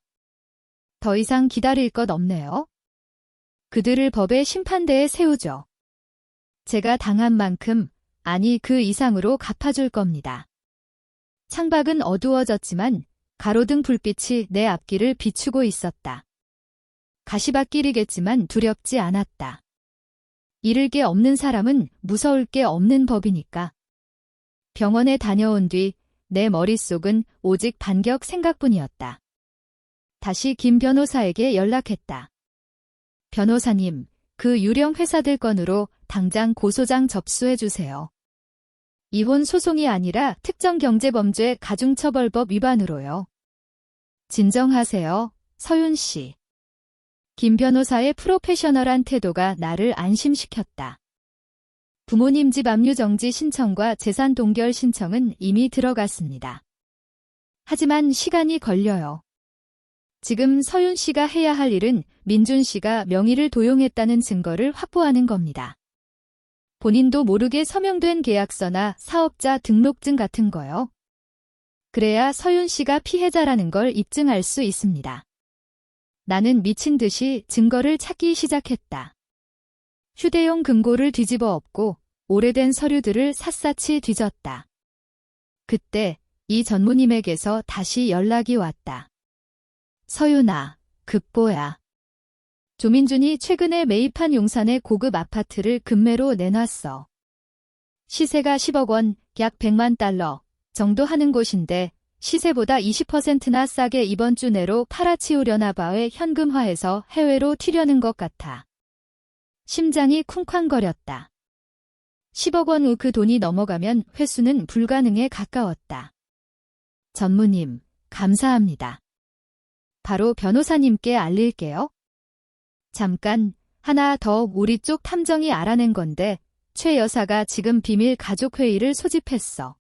더 이상 기다릴 것 없네요. 그들을 법의 심판대에 세우죠. 제가 당한 만큼, 아니 그 이상으로 갚아줄 겁니다. 창밖은 어두워졌지만 가로등 불빛이 내 앞길을 비추고 있었다. 가시밭길이겠지만 두렵지 않았다. 잃을 게 없는 사람은 무서울 게 없는 법이니까. 병원에 다녀온 뒤 내 머릿속은 오직 반격 생각뿐이었다. 다시 김 변호사에게 연락했다. 변호사님, 그 유령 회사들 건으로 당장 고소장 접수해주세요. 이혼 소송이 아니라 특정경제범죄 가중처벌법 위반으로요. 진정하세요, 서윤 씨. 김 변호사의 프로페셔널한 태도가 나를 안심시켰다. 부모님 집 압류 정지 신청과 재산 동결 신청은 이미 들어갔습니다. 하지만 시간이 걸려요. 지금 서윤 씨가 해야 할 일은 민준 씨가 명의를 도용했다는 증거를 확보하는 겁니다. 본인도 모르게 서명된 계약서나 사업자 등록증 같은 거요. 그래야 서윤 씨가 피해자라는 걸 입증할 수 있습니다. 나는 미친 듯이 증거를 찾기 시작했다. 휴대용 금고를 뒤집어 엎고 오래된 서류들을 샅샅이 뒤졌다. 그때 이 전무님에게서 다시 연락이 왔다. 서윤아, 급보야. 조민준이 최근에 매입한 용산의 고급 아파트를 급매로 내놨어. 시세가 10억 원, 약 100만 달러 정도 하는 곳인데 시세보다 20%나 싸게 이번 주 내로 팔아치우려나 봐에 현금화해서 해외로 튀려는 것 같아. 심장이 쿵쾅거렸다. 10억 원 후 그 돈이 넘어가면 회수는 불가능에 가까웠다. 전무님, 감사합니다. 바로 변호사님께 알릴게요. 잠깐, 하나 더 우리 쪽 탐정이 알아낸 건데 최 여사가 지금 비밀 가족회의를 소집했어.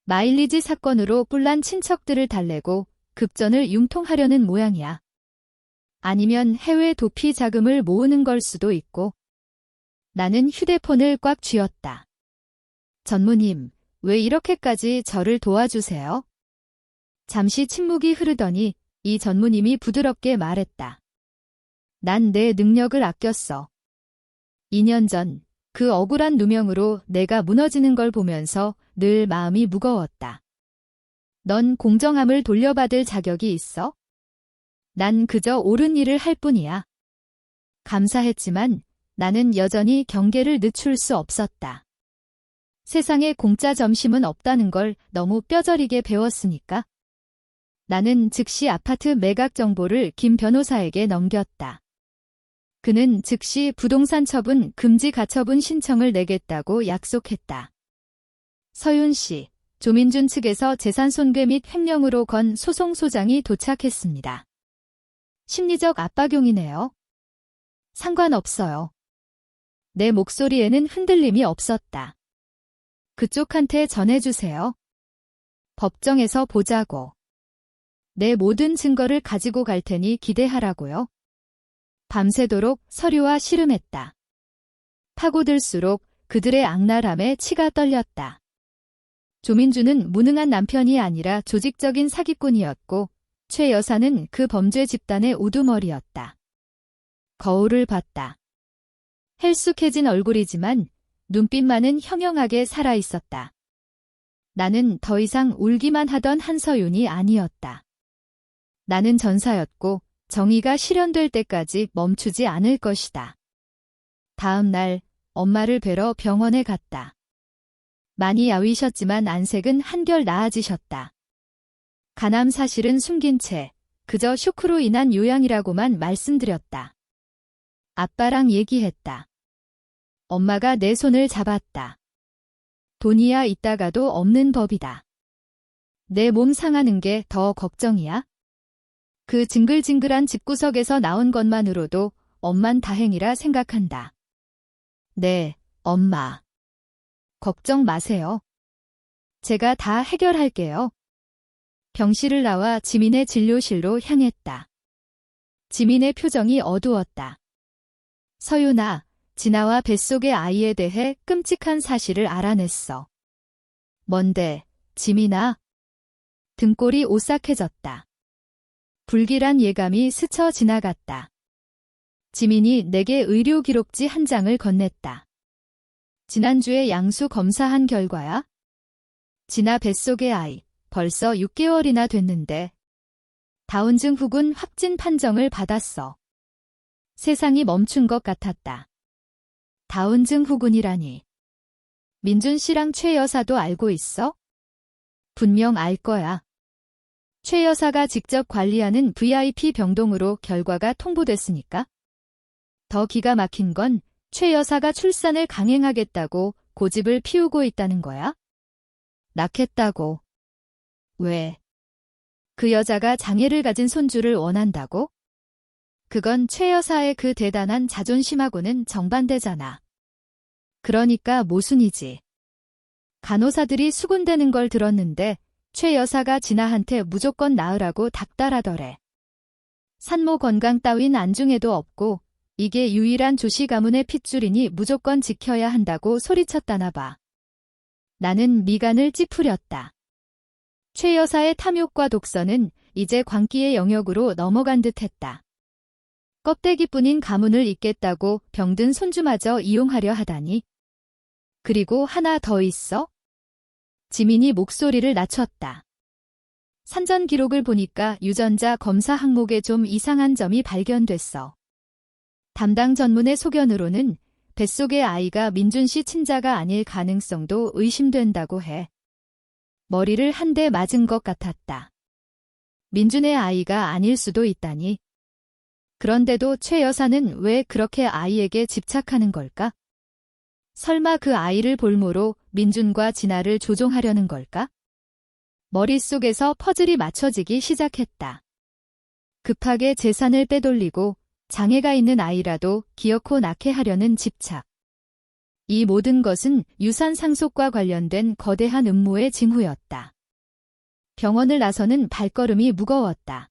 마일리지 사건으로 뿔난 친척들을 달래고 급전을 융통하려는 모양이야. 아니면 해외 도피 자금을 모으는 걸 수도 있고. 나는 휴대폰을 꽉 쥐었다. 전무님, 왜 이렇게까지 저를 도와주세요? 잠시 침묵이 흐르더니 이 전무님이 부드럽게 말했다. 난 내 능력을 아꼈어. 2년 전 그 억울한 누명으로 내가 무너지는 걸 보면서 늘 마음이 무거웠다. 넌 공정함을 돌려받을 자격이 있어? 난 그저 옳은 일을 할 뿐이야. 감사했지만 나는 여전히 경계를 늦출 수 없었다. 세상에 공짜 점심은 없다는 걸 너무 뼈저리게 배웠으니까. 나는 즉시 아파트 매각 정보를 김 변호사에게 넘겼다. 그는 즉시 부동산 처분 금지 가처분 신청을 내겠다고 약속했다. 서윤 씨, 조민준 측에서 재산 손괴 및 횡령으로 건 소송 소장이 도착했습니다. 심리적 압박용이네요. 상관없어요. 내 목소리에는 흔들림이 없었다. 그쪽한테 전해주세요. 법정에서 보자고. 내 모든 증거를 가지고 갈 테니 기대하라고요. 밤새도록 서류와 씨름했다. 파고들수록 그들의 악랄함에 치가 떨렸다. 조민주는 무능한 남편이 아니라 조직적인 사기꾼이었고 최 여사는 그 범죄 집단의 우두머리였다. 거울을 봤다. 헬쑥해진 얼굴이지만 눈빛만은 형형하게 살아있었다. 나는 더 이상 울기만 하던 한서윤이 아니었다. 나는 전사였고 정의가 실현될 때까지 멈추지 않을 것이다. 다음 날 엄마를 뵈러 병원에 갔다. 많이 야위셨지만 안색은 한결 나아지셨다. 간암 사실은 숨긴 채 그저 쇼크로 인한 요양이라고만 말씀드렸다. 아빠랑 얘기했다. 엄마가 내 손을 잡았다. 돈이야 있다가도 없는 법이다. 내 몸 상하는 게 더 걱정이야? 그 징글징글한 집구석에서 나온 것만으로도 엄만 다행이라 생각한다. 네, 엄마. 걱정 마세요. 제가 다 해결할게요. 병실을 나와 지민의 진료실로 향했다. 지민의 표정이 어두웠다. 서윤아, 진아와 뱃속의 아이에 대해 끔찍한 사실을 알아냈어. 뭔데, 지민아? 등골이 오싹해졌다. 불길한 예감이 스쳐 지나갔다. 지민이 내게 의료 기록지 한 장을 건넸다. 지난주에 양수 검사한 결과야? 진아 뱃속의 아이, 벌써 6개월이나 됐는데. 다운증 후군 확진 판정을 받았어. 세상이 멈춘 것 같았다. 다운증 후군이라니. 민준 씨랑 최 여사도 알고 있어? 분명 알 거야. 최 여사가 직접 관리하는 VIP 병동으로 결과가 통보됐으니까. 더 기가 막힌 건 최 여사가 출산을 강행하겠다고 고집을 피우고 있다는 거야? 낳겠다고. 왜? 그 여자가 장애를 가진 손주를 원한다고? 그건 최 여사의 그 대단한 자존심하고는 정반대잖아. 그러니까 모순이지. 간호사들이 수군대는 걸 들었는데 최 여사가 진아한테 무조건 낳으라고 닥달하더래. 산모 건강 따윈 안중에도 없고 이게 유일한 조씨 가문의 핏줄이니 무조건 지켜야 한다고 소리쳤다나 봐. 나는 미간을 찌푸렸다. 최 여사의 탐욕과 독선은 이제 광기의 영역으로 넘어간 듯했다. 껍데기뿐인 가문을 잇겠다고 병든 손주마저 이용하려 하다니. 그리고 하나 더 있어? 지민이 목소리를 낮췄다. 산전 기록을 보니까 유전자 검사 항목에 좀 이상한 점이 발견됐어. 담당 전문의 소견으로는 뱃속의 아이가 민준 씨 친자가 아닐 가능성도 의심된다고 해. 머리를 한 대 맞은 것 같았다. 민준의 아이가 아닐 수도 있다니. 그런데도 최 여사는 왜 그렇게 아이에게 집착하는 걸까? 설마 그 아이를 볼모로 민준과 진아를 조종하려는 걸까? 머릿속에서 퍼즐이 맞춰지기 시작했다. 급하게 재산을 빼돌리고 장애가 있는 아이라도 기어코 낳게 하려는 집착. 이 모든 것은 유산 상속과 관련된 거대한 음모의 징후였다. 병원을 나서는 발걸음이 무거웠다.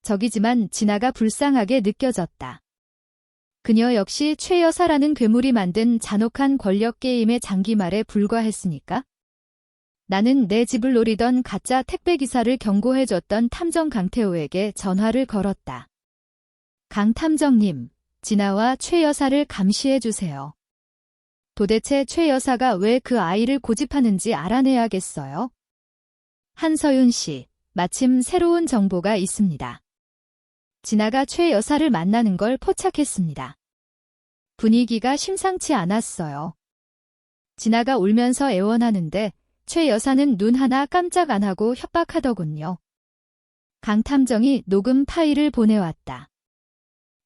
적이지만 진아가 불쌍하게 느껴졌다. 그녀 역시 최 여사라는 괴물이 만든 잔혹한 권력 게임의 장기말에 불과했으니까? 나는 내 집을 노리던 가짜 택배기사를 경고해줬던 탐정 강태호에게 전화를 걸었다. 강 탐정님, 진아와 최 여사를 감시해주세요. 도대체 최 여사가 왜 그 아이를 고집하는지 알아내야겠어요. 한서윤 씨, 마침 새로운 정보가 있습니다. 진아가 최 여사를 만나는 걸 포착했습니다. 분위기가 심상치 않았어요. 진아가 울면서 애원하는데 최 여사는 눈 하나 깜짝 안 하고 협박하더군요. 강탐정이 녹음 파일을 보내왔다.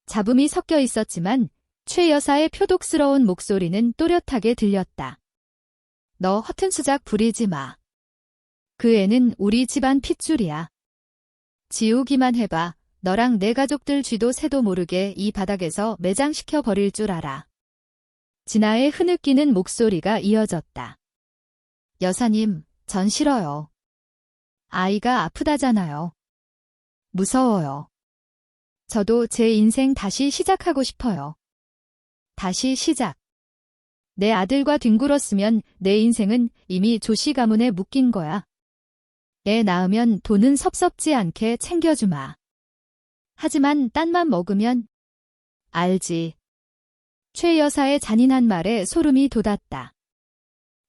잡음이 섞여 있었지만 최 여사의 표독스러운 목소리는 또렷하게 들렸다. 너 허튼 수작 부리지 마. 그 애는 우리 집안 핏줄이야. 지우기만 해봐. 너랑 내 가족들 쥐도 새도 모르게 이 바닥에서 매장시켜 버릴 줄 알아. 진아의 흐느끼는 목소리가 이어졌다. 여사님, 전 싫어요. 아이가 아프다잖아요. 무서워요. 저도 제 인생 다시 시작하고 싶어요. 다시 시작. 내 아들과 뒹굴었으면 내 인생은 이미 조씨 가문에 묶인 거야. 애 낳으면 돈은 섭섭지 않게 챙겨주마. 하지만 딴만 먹으면 알지. 최 여사의 잔인한 말에 소름이 돋았다.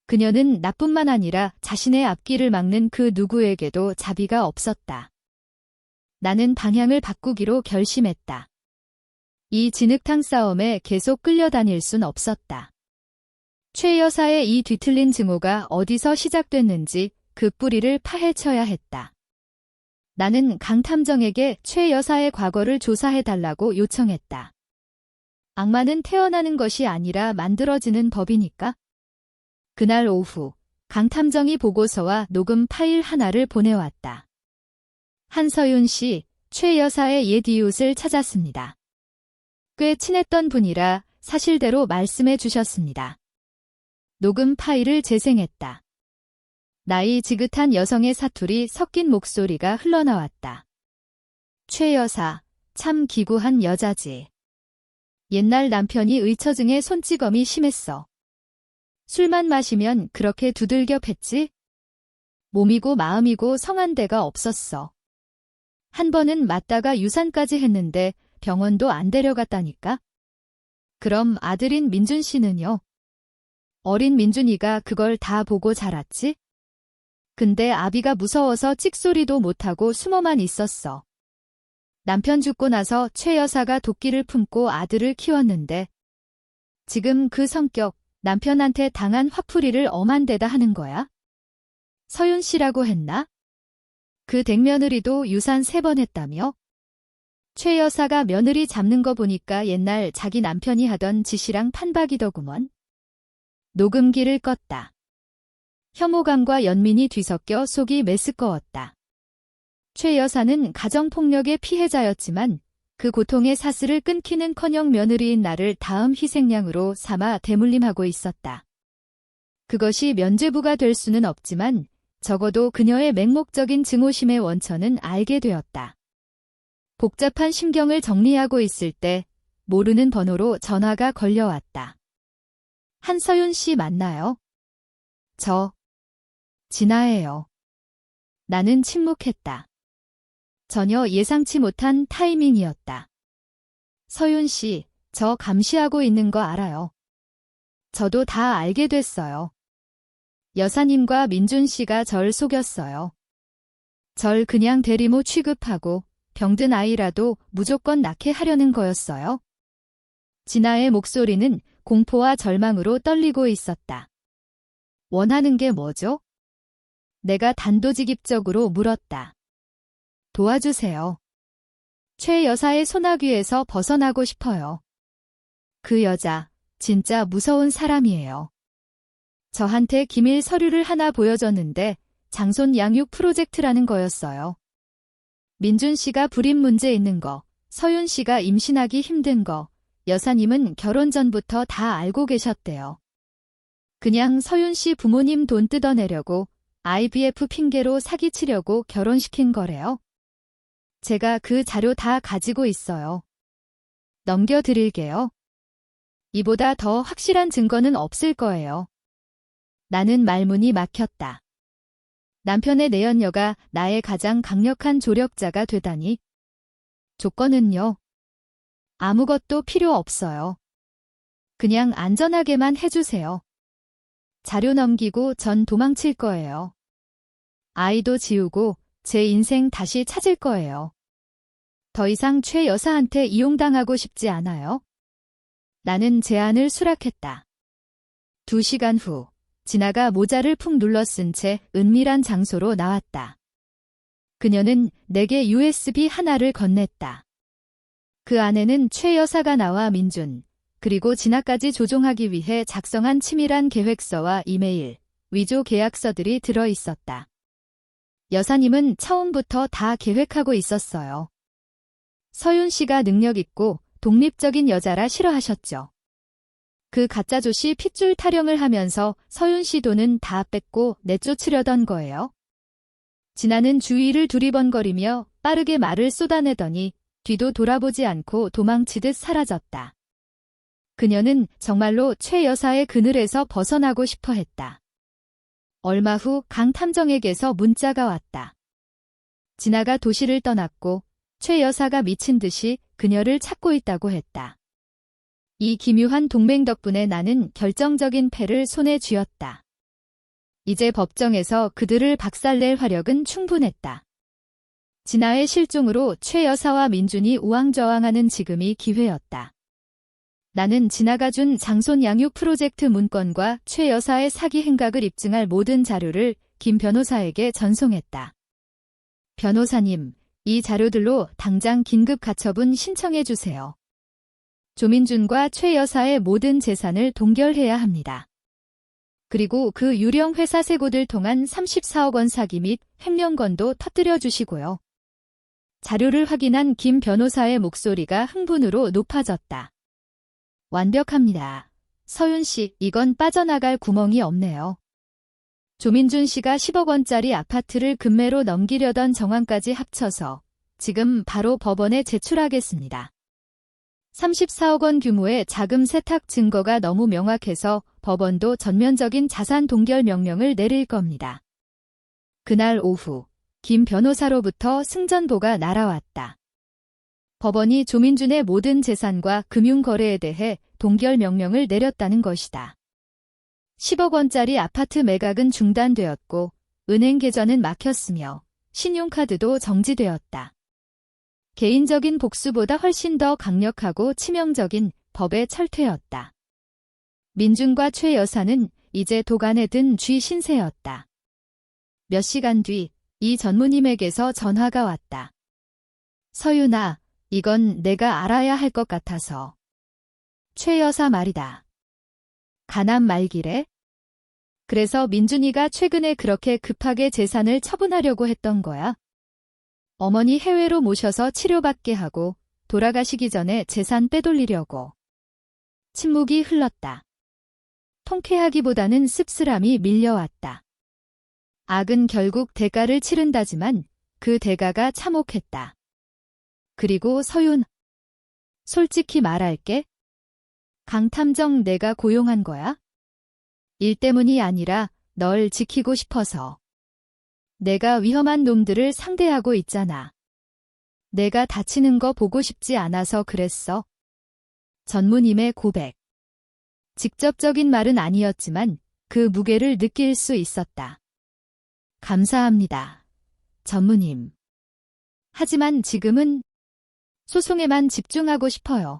그녀는 나뿐만 아니라 자신의 앞길을 막는 그 누구에게도 자비가 없었다. 나는 방향을 바꾸기로 결심했다. 이 진흙탕 싸움에 계속 끌려다닐 순 없었다. 최 여사의 이 뒤틀린 증오가 어디서 시작됐는지 그 뿌리를 파헤쳐야 했다. 나는 강탐정에게 최 여사의 과거를 조사해달라고 요청했다. 악마는 태어나는 것이 아니라 만들어지는 법이니까. 그날 오후, 강탐정이 보고서와 녹음 파일 하나를 보내왔다. 한서윤 씨, 최 여사의 옛 이웃을 찾았습니다. 꽤 친했던 분이라 사실대로 말씀해 주셨습니다. 녹음 파일을 재생했다. 나이 지긋한 여성의 사투리 섞인 목소리가 흘러나왔다. 최 여사, 참 기구한 여자지. 옛날 남편이 의처증에 손찌검이 심했어. 술만 마시면 그렇게 두들겨 팼지? 몸이고 마음이고 성한 데가 없었어. 한 번은 맞다가 유산까지 했는데 병원도 안 데려갔다니까? 그럼 아들인 민준 씨는요? 어린 민준이가 그걸 다 보고 자랐지? 근데 아비가 무서워서 찍소리도 못하고 숨어만 있었어. 남편 죽고 나서 최 여사가 도끼를 품고 아들을 키웠는데 지금 그 성격, 남편한테 당한 화풀이를 엄한 데다 하는 거야? 서윤 씨라고 했나? 그 댁며느리도 유산 3번 했다며? 최 여사가 며느리 잡는 거 보니까 옛날 자기 남편이 하던 짓이랑 판박이더구먼. 녹음기를 껐다. 혐오감과 연민이 뒤섞여 속이 메스꺼웠다. 최 여사는 가정폭력의 피해자였지만 그 고통의 사슬을 끊기는커녕 며느리인 나를 다음 희생양으로 삼아 대물림하고 있었다. 그것이 면죄부가 될 수는 없지만 적어도 그녀의 맹목적인 증오심의 원천은 알게 되었다. 복잡한 심경을 정리하고 있을 때 모르는 번호로 전화가 걸려왔다. 한서윤 씨 맞나요? 저 진아예요. 나는 침묵했다. 전혀 예상치 못한 타이밍이었다. 서윤 씨, 저 감시하고 있는 거 알아요. 저도 다 알게 됐어요. 여사님과 민준 씨가 절 속였어요. 절 그냥 대리모 취급하고 병든 아이라도 무조건 낳게 하려는 거였어요. 진아의 목소리는 공포와 절망으로 떨리고 있었다. 원하는 게 뭐죠? 내가 단도직입적으로 물었다. 도와주세요. 최 여사의 소나귀에서 벗어나고 싶어요. 그 여자, 진짜 무서운 사람이에요. 저한테 기밀 서류를 하나 보여줬는데 장손 양육 프로젝트라는 거였어요. 민준 씨가 불임 문제 있는 거, 서윤 씨가 임신하기 힘든 거, 여사님은 결혼 전부터 다 알고 계셨대요. 그냥 서윤 씨 부모님 돈 뜯어내려고 IVF 핑계로 사기치려고 결혼시킨 거래요. 제가 그 자료 다 가지고 있어요. 넘겨드릴게요. 이보다 더 확실한 증거는 없을 거예요. 나는 말문이 막혔다. 남편의 내연녀가 나의 가장 강력한 조력자가 되다니. 조건은요? 아무것도 필요 없어요. 그냥 안전하게만 해주세요. 자료 넘기고 전 도망칠 거예요. 아이도 지우고 제 인생 다시 찾을 거예요. 더 이상 최 여사한테 이용당하고 싶지 않아요. 나는 제안을 수락했다. 2시간 후, 진아가 모자를 푹 눌러 쓴 채 은밀한 장소로 나왔다. 그녀는 내게 USB 하나를 건넸다. 그 안에는 최 여사가 나와 민준, 그리고 진아까지 조종하기 위해 작성한 치밀한 계획서와 이메일, 위조 계약서들이 들어 있었다. 여사님은 처음부터 다 계획하고 있었어요. 서윤 씨가 능력 있고 독립적인 여자라 싫어하셨죠. 그 가짜 조씨 핏줄 타령을 하면서 서윤 씨 돈은 다 뺏고 내쫓으려던 거예요. 진아는 주위를 두리번거리며 빠르게 말을 쏟아내더니 뒤도 돌아보지 않고 도망치듯 사라졌다. 그녀는 정말로 최 여사의 그늘에서 벗어나고 싶어 했다. 얼마 후 강 탐정에게서 문자가 왔다. 진아가 도시를 떠났고 최 여사가 미친 듯이 그녀를 찾고 있다고 했다. 이 기묘한 동맹 덕분에 나는 결정적인 패를 손에 쥐었다. 이제 법정에서 그들을 박살낼 화력은 충분했다. 진아의 실종으로 최 여사와 민준이 우왕좌왕하는 지금이 기회였다. 나는 진아가 준 장손 양육 프로젝트 문건과 최 여사의 사기 행각을 입증할 모든 자료를 김 변호사에게 전송했다. 변호사님, 이 자료들로 당장 긴급 가처분 신청해 주세요. 조민준과 최 여사의 모든 재산을 동결해야 합니다. 그리고 그 유령 회사 세고들 통한 34억 원 사기 및 횡령건도 터뜨려 주시고요. 자료를 확인한 김 변호사의 목소리가 흥분으로 높아졌다. 완벽합니다. 서윤 씨, 이건 빠져나갈 구멍이 없네요. 조민준 씨가 10억 원짜리 아파트를 금매로 넘기려던 정황까지 합쳐서 지금 바로 법원에 제출하겠습니다. 34억 원 규모의 자금 세탁 증거가 너무 명확해서 법원도 전면적인 자산 동결 명령을 내릴 겁니다. 그날 오후, 김 변호사로부터 승전보가 날아왔다. 법원이 조민준의 모든 재산과 금융거래에 대해 동결 명령을 내렸다는 것이다. 10억 원짜리 아파트 매각은 중단되었고 은행 계좌는 막혔으며 신용카드도 정지되었다. 개인적인 복수보다 훨씬 더 강력하고 치명적인 법의 철퇴였다. 민준과 최 여사는 이제 도간에 든 쥐 신세였다. 몇 시간 뒤 이 전무님에게서 전화가 왔다. 서윤아, 이건 내가 알아야 할 것 같아서. 최 여사 말이다. 가난 말기래? 그래서 민준이가 최근에 그렇게 급하게 재산을 처분하려고 했던 거야? 어머니 해외로 모셔서 치료받게 하고 돌아가시기 전에 재산 빼돌리려고. 침묵이 흘렀다. 통쾌하기보다는 씁쓸함이 밀려왔다. 악은 결국 대가를 치른다지만 그 대가가 참혹했다. 그리고 서윤, 솔직히 말할게. 강탐정 내가 고용한 거야? 일 때문이 아니라 널 지키고 싶어서. 내가 위험한 놈들을 상대하고 있잖아. 내가 다치는 거 보고 싶지 않아서 그랬어. 전무님의 고백. 직접적인 말은 아니었지만 그 무게를 느낄 수 있었다. 감사합니다. 전무님. 하지만 지금은 소송에만 집중하고 싶어요.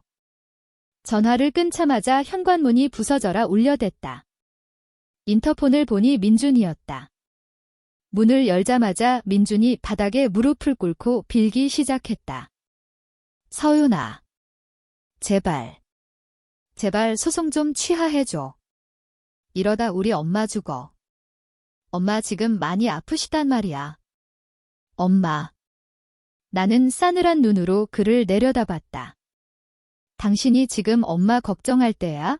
전화를 끊자마자 현관문이 부서져라 울려댔다. 인터폰을 보니 민준이었다. 문을 열자마자 민준이 바닥에 무릎을 꿇고 빌기 시작했다. 서윤아. 제발 소송 좀 취하해줘. 이러다 우리 엄마 죽어. 엄마 지금 많이 아프시단 말이야. 엄마. 나는 싸늘한 눈으로 그를 내려다봤다. 당신이 지금 엄마 걱정할 때야?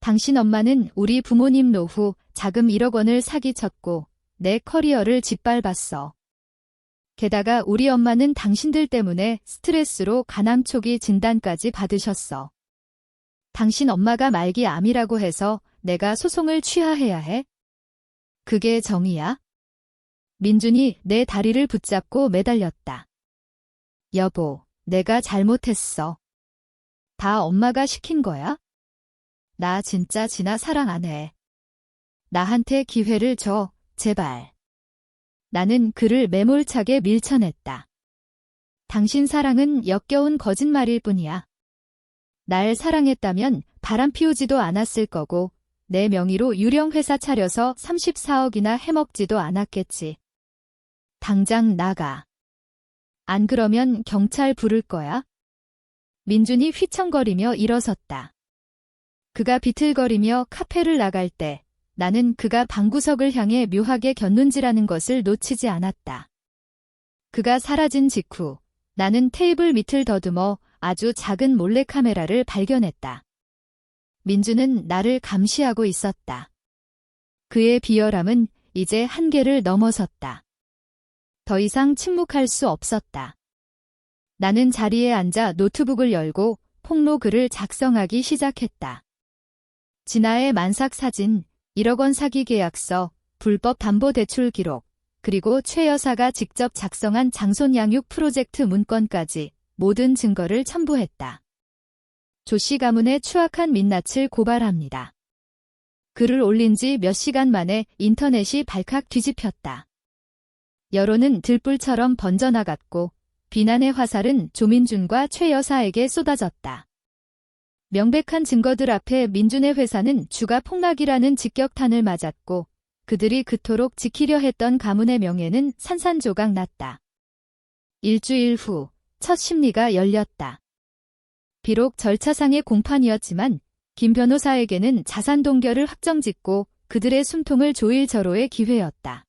당신 엄마는 우리 부모님 노후 자금 1억 원을 사기쳤고 내 커리어를 짓밟았어. 게다가 우리 엄마는 당신들 때문에 스트레스로 간암 초기 진단까지 받으셨어. 당신 엄마가 말기 암이라고 해서 내가 소송을 취하해야 해? 그게 정의야? 민준이 내 다리를 붙잡고 매달렸다. 여보, 내가 잘못했어. 다 엄마가 시킨 거야? 나 진짜 진아 사랑 안 해. 나한테 기회를 줘, 제발. 나는 그를 매몰차게 밀쳐냈다. 당신 사랑은 역겨운 거짓말일 뿐이야. 날 사랑했다면 바람 피우지도 않았을 거고 내 명의로 유령 회사 차려서 34억이나 해먹지도 않았겠지. 당장 나가. 안 그러면 경찰 부를 거야? 민준이 휘청거리며 일어섰다. 그가 비틀거리며 카페를 나갈 때 나는 그가 방구석을 향해 묘하게 곁눈질하는 것을 놓치지 않았다. 그가 사라진 직후 나는 테이블 밑을 더듬어 아주 작은 몰래카메라를 발견했다. 민준은 나를 감시하고 있었다. 그의 비열함은 이제 한계를 넘어섰다. 더 이상 침묵할 수 없었다. 나는 자리에 앉아 노트북을 열고 폭로 글을 작성하기 시작했다. 진아의 만삭 사진, 1억 원 사기 계약서, 불법 담보대출 기록, 그리고 최 여사가 직접 작성한 장손 양육 프로젝트 문건까지 모든 증거를 첨부했다. 조씨 가문의 추악한 민낯을 고발합니다. 글을 올린 지 몇 시간 만에 인터넷이 발칵 뒤집혔다. 여론은 들불처럼 번져나갔고 비난의 화살은 조민준과 최 여사에게 쏟아졌다. 명백한 증거들 앞에 민준의 회사는 주가 폭락이라는 직격탄을 맞았고 그들이 그토록 지키려 했던 가문의 명예는 산산조각 났다. 일주일 후 첫 심리가 열렸다. 비록 절차상의 공판이었지만 김 변호사에게는 자산 동결을 확정짓고 그들의 숨통을 조일 절호의 기회였다.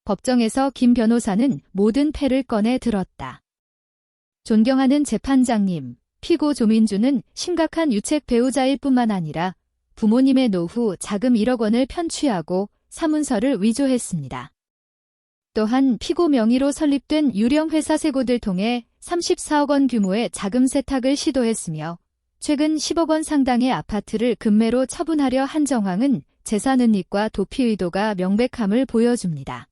법정에서 김 변호사는 모든 패를 꺼내 들었다. 존경하는 재판장님, 피고 조민준은 심각한 유책 배우자일 뿐만 아니라 부모님의 노후 자금 1억 원을 편취하고 사문서를 위조했습니다. 또한 피고 명의로 설립된 유령 회사 세고들 통해 34억 원 규모의 자금 세탁을 시도했으며 최근 10억 원 상당의 아파트를 금매로 처분하려 한 정황은 재산 은닉과 도피 의도가 명백함을 보여줍니다.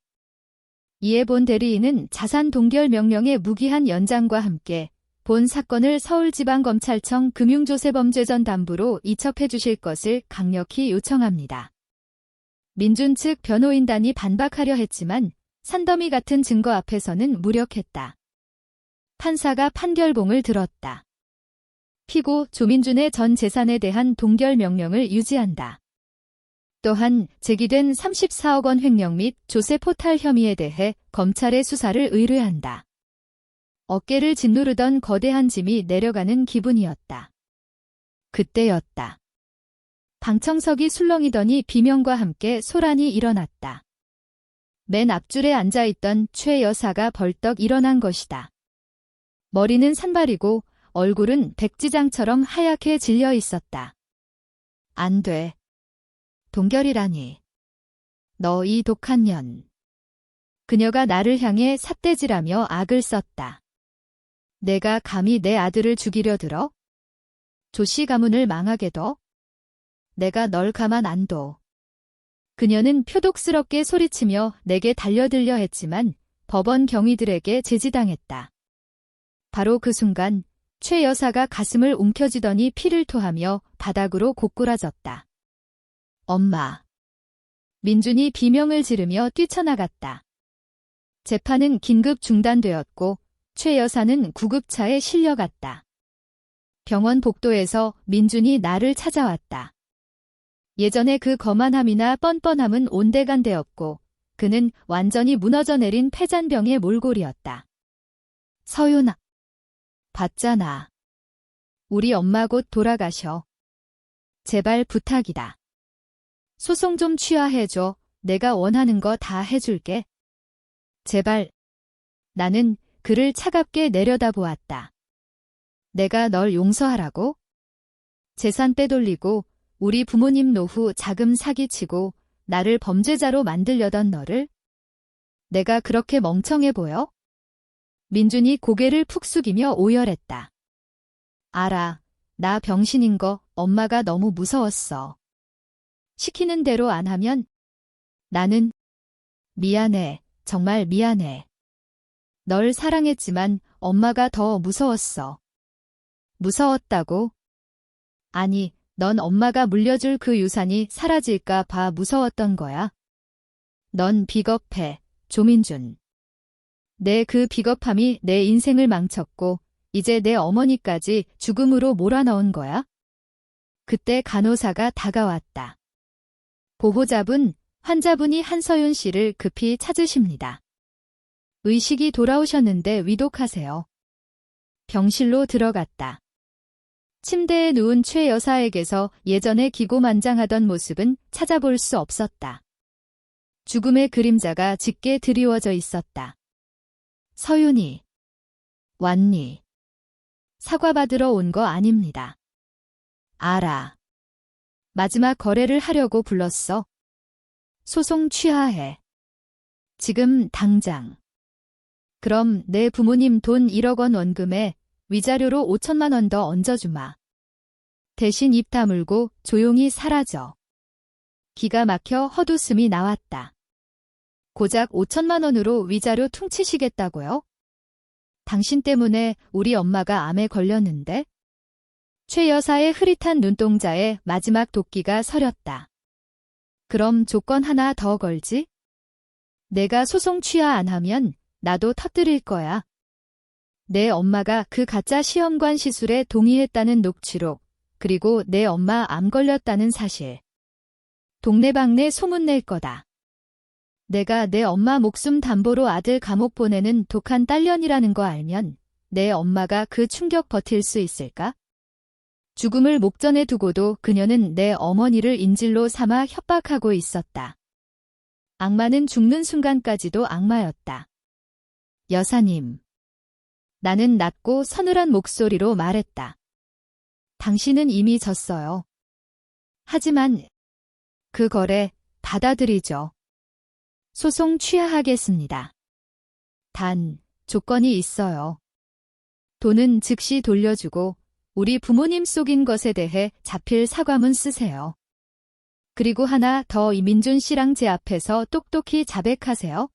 이에 본 대리인은 자산 동결 명령의 무기한 연장과 함께 본 사건을 서울지방검찰청 금융조세범죄전 담부로 이첩해 주실 것을 강력히 요청합니다. 민준 측 변호인단이 반박하려 했지만 산더미 같은 증거 앞에서는 무력했다. 판사가 판결봉을 들었다. 피고 조민준의 전 재산에 대한 동결 명령을 유지한다. 또한 제기된 34억 원 횡령 및 조세 포탈 혐의에 대해 검찰의 수사를 의뢰한다. 어깨를 짓누르던 거대한 짐이 내려가는 기분이었다. 그때였다. 방청석이 술렁이더니 비명과 함께 소란이 일어났다. 맨 앞줄에 앉아있던 최 여사가 벌떡 일어난 것이다. 머리는 산발이고 얼굴은 백지장처럼 하얗게 질려 있었다. 안 돼. 동결이라니. 너 이 독한 년. 그녀가 나를 향해 삿대질하며 악을 썼다. 내가 감히 내 아들을 죽이려 들어? 조씨 가문을 망하게 둬? 내가 널 가만 안 둬. 그녀는 표독스럽게 소리치며 내게 달려들려 했지만 법원 경위들에게 제지당했다. 바로 그 순간 최 여사가 가슴을 움켜쥐더니 피를 토하며 바닥으로 고꾸라졌다. 엄마. 민준이 비명을 지르며 뛰쳐나갔다. 재판은 긴급 중단되었고 최 여사는 구급차에 실려갔다. 병원 복도에서 민준이 나를 찾아왔다. 예전의 그 거만함이나 뻔뻔함은 온데간데없고 그는 완전히 무너져 내린 폐잔병의 몰골이었다. 서윤아. 봤잖아. 우리 엄마 곧 돌아가셔. 제발 부탁이다. 소송 좀 취하해줘. 내가 원하는 거 다 해줄게. 제발. 나는 그를 차갑게 내려다보았다. 내가 널 용서하라고? 재산 빼돌리고 우리 부모님 노후 자금 사기치고 나를 범죄자로 만들려던 너를? 내가 그렇게 멍청해 보여? 민준이 고개를 푹 숙이며 오열했다. 알아. 나 병신인 거 엄마가 너무 무서웠어. 시키는 대로 안 하면 나는 미안해. 정말 미안해. 널 사랑했지만 엄마가 더 무서웠어. 무서웠다고? 아니, 넌 엄마가 물려줄 그 유산이 사라질까 봐 무서웠던 거야. 넌 비겁해. 조민준. 내 그 비겁함이 내 인생을 망쳤고 이제 내 어머니까지 죽음으로 몰아넣은 거야? 그때 간호사가 다가왔다. 보호자분, 환자분이 한서윤 씨를 급히 찾으십니다. 의식이 돌아오셨는데 위독하세요. 병실로 들어갔다. 침대에 누운 최 여사에게서 예전에 기고만장하던 모습은 찾아볼 수 없었다. 죽음의 그림자가 짙게 드리워져 있었다. 서윤이. 왔니? 사과받으러 온 거 아닙니다. 알아. 마지막 거래를 하려고 불렀어. 소송 취하해. 지금 당장. 그럼 내 부모님 돈 1억 원 원금에 위자료로 5천만 원 더 얹어주마. 대신 입 다물고 조용히 사라져. 기가 막혀 헛웃음이 나왔다. 고작 5천만 원으로 위자료 퉁치시겠다고요? 당신 때문에 우리 엄마가 암에 걸렸는데? 최 여사의 흐릿한 눈동자에 마지막 도끼가 서렸다. 그럼 조건 하나 더 걸지? 내가 소송 취하 안 하면 나도 터뜨릴 거야. 내 엄마가 그 가짜 시험관 시술에 동의했다는 녹취록, 그리고 내 엄마 암 걸렸다는 사실. 동네방네 소문낼 거다. 내가 내 엄마 목숨 담보로 아들 감옥 보내는 독한 딸년이라는 거 알면 내 엄마가 그 충격 버틸 수 있을까? 죽음을 목전에 두고도 그녀는 내 어머니를 인질로 삼아 협박하고 있었다. 악마는 죽는 순간까지도 악마였다. 여사님. 나는 낮고 서늘한 목소리로 말했다. 당신은 이미 졌어요. 하지만 그 거래 받아들이죠. 소송 취하하겠습니다. 단, 조건이 있어요. 돈은 즉시 돌려주고 우리 부모님 속인 것에 대해 자필 사과문 쓰세요. 그리고 하나 더 이민준 씨랑 제 앞에서 똑똑히 자백하세요.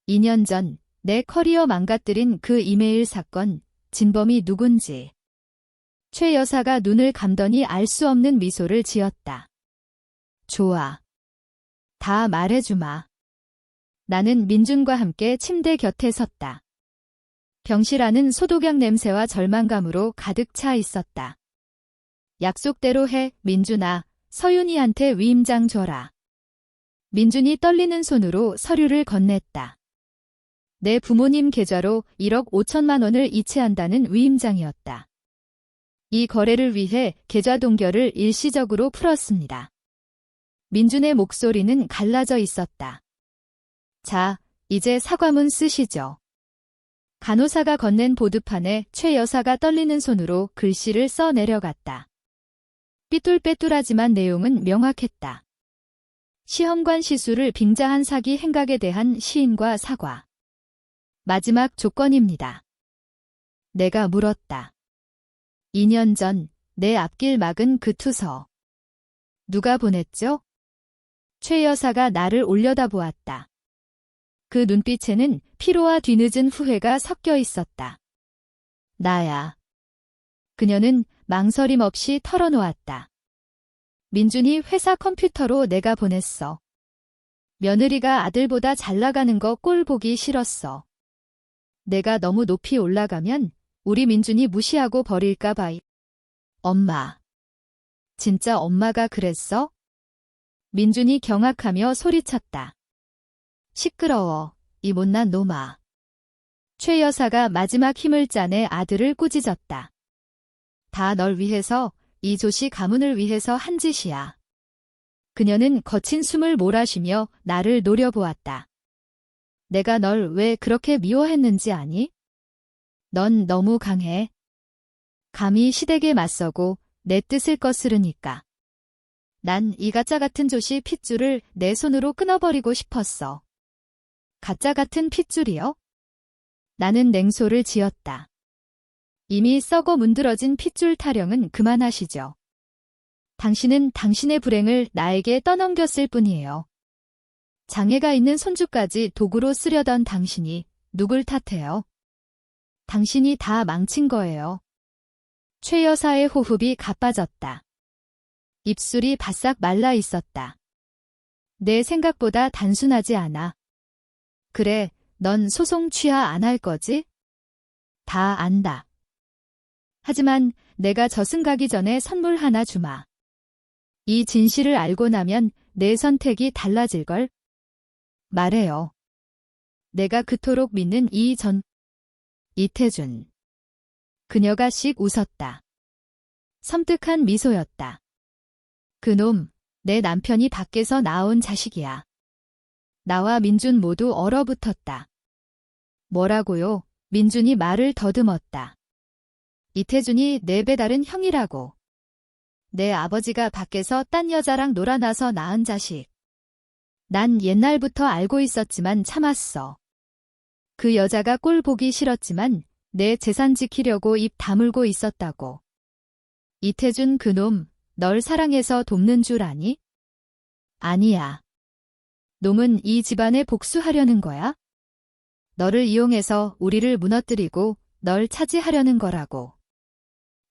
2년 전 내 커리어 망가뜨린 그 이메일 사건, 진범이 누군지. 최 여사가 눈을 감더니 알 수 없는 미소를 지었다. 좋아. 다 말해주마. 나는 민준과 함께 침대 곁에 섰다. 병실 안은 소독약 냄새와 절망감으로 가득 차 있었다. 약속대로 해, 민준아. 서윤이한테 위임장 줘라. 민준이 떨리는 손으로 서류를 건넸다. 내 부모님 계좌로 1억 5천만 원을 이체한다는 위임장이었다. 이 거래를 위해 계좌 동결을 일시적으로 풀었습니다. 민준의 목소리는 갈라져 있었다. 자, 이제 사과문 쓰시죠. 간호사가 건넨 보드판에 최 여사가 떨리는 손으로 글씨를 써 내려갔다. 삐뚤빼뚤하지만 내용은 명확했다. 시험관 시술을 빙자한 사기 행각에 대한 시인과 사과. 마지막 조건입니다. 내가 물었다. 2년 전 내 앞길 막은 그 투서. 누가 보냈죠? 최 여사가 나를 올려다보았다. 그 눈빛에는 피로와 뒤늦은 후회가 섞여 있었다. 나야. 그녀는 망설임 없이 털어놓았다. 민준이 회사 컴퓨터로 내가 보냈어. 며느리가 아들보다 잘 나가는 거 꼴 보기 싫었어. 내가 너무 높이 올라가면 우리 민준이 무시하고 버릴까 봐. 엄마. 진짜 엄마가 그랬어? 민준이 경악하며 소리쳤다. 시끄러워, 이 못난 놈아. 최 여사가 마지막 힘을 짜내 아들을 꾸짖었다. 다 널 위해서, 이 조씨 가문을 위해서 한 짓이야. 그녀는 거친 숨을 몰아쉬며 나를 노려보았다. 내가 널 왜 그렇게 미워했는지 아니? 넌 너무 강해. 감히 시댁에 맞서고 내 뜻을 거스르니까. 난 이 가짜 같은 조씨 핏줄을 내 손으로 끊어버리고 싶었어. 가짜 같은 핏줄이요? 나는 냉소를 지었다. 이미 썩어 문드러진 핏줄 타령은 그만하시죠. 당신은 당신의 불행을 나에게 떠넘겼을 뿐이에요. 장애가 있는 손주까지 도구로 쓰려던 당신이 누굴 탓해요? 당신이 다 망친 거예요. 최 여사의 호흡이 가빠졌다. 입술이 바싹 말라 있었다. 내 생각보다 단순하지 않아. 그래, 넌 소송 취하 안 할 거지? 다 안다. 하지만 내가 저승 가기 전에 선물 하나 주마. 이 진실을 알고 나면 내 선택이 달라질걸? 말해요. 내가 그토록 믿는 이태준. 그녀가 씩 웃었다. 섬뜩한 미소였다. 그놈, 내 남편이 밖에서 낳아온 자식이야. 나와 민준 모두 얼어붙었다. 뭐라고요? 민준이 말을 더듬었다. 이태준이 내 배다른 형이라고. 내 아버지가 밖에서 딴 여자랑 놀아나서 낳은 자식. 난 옛날부터 알고 있었지만 참았어. 그 여자가 꼴 보기 싫었지만 내 재산 지키려고 입 다물고 있었다고. 이태준 그놈, 널 사랑해서 돕는 줄 아니? 아니야. 놈은 이 집안에 복수하려는 거야? 너를 이용해서 우리를 무너뜨리고 널 차지하려는 거라고.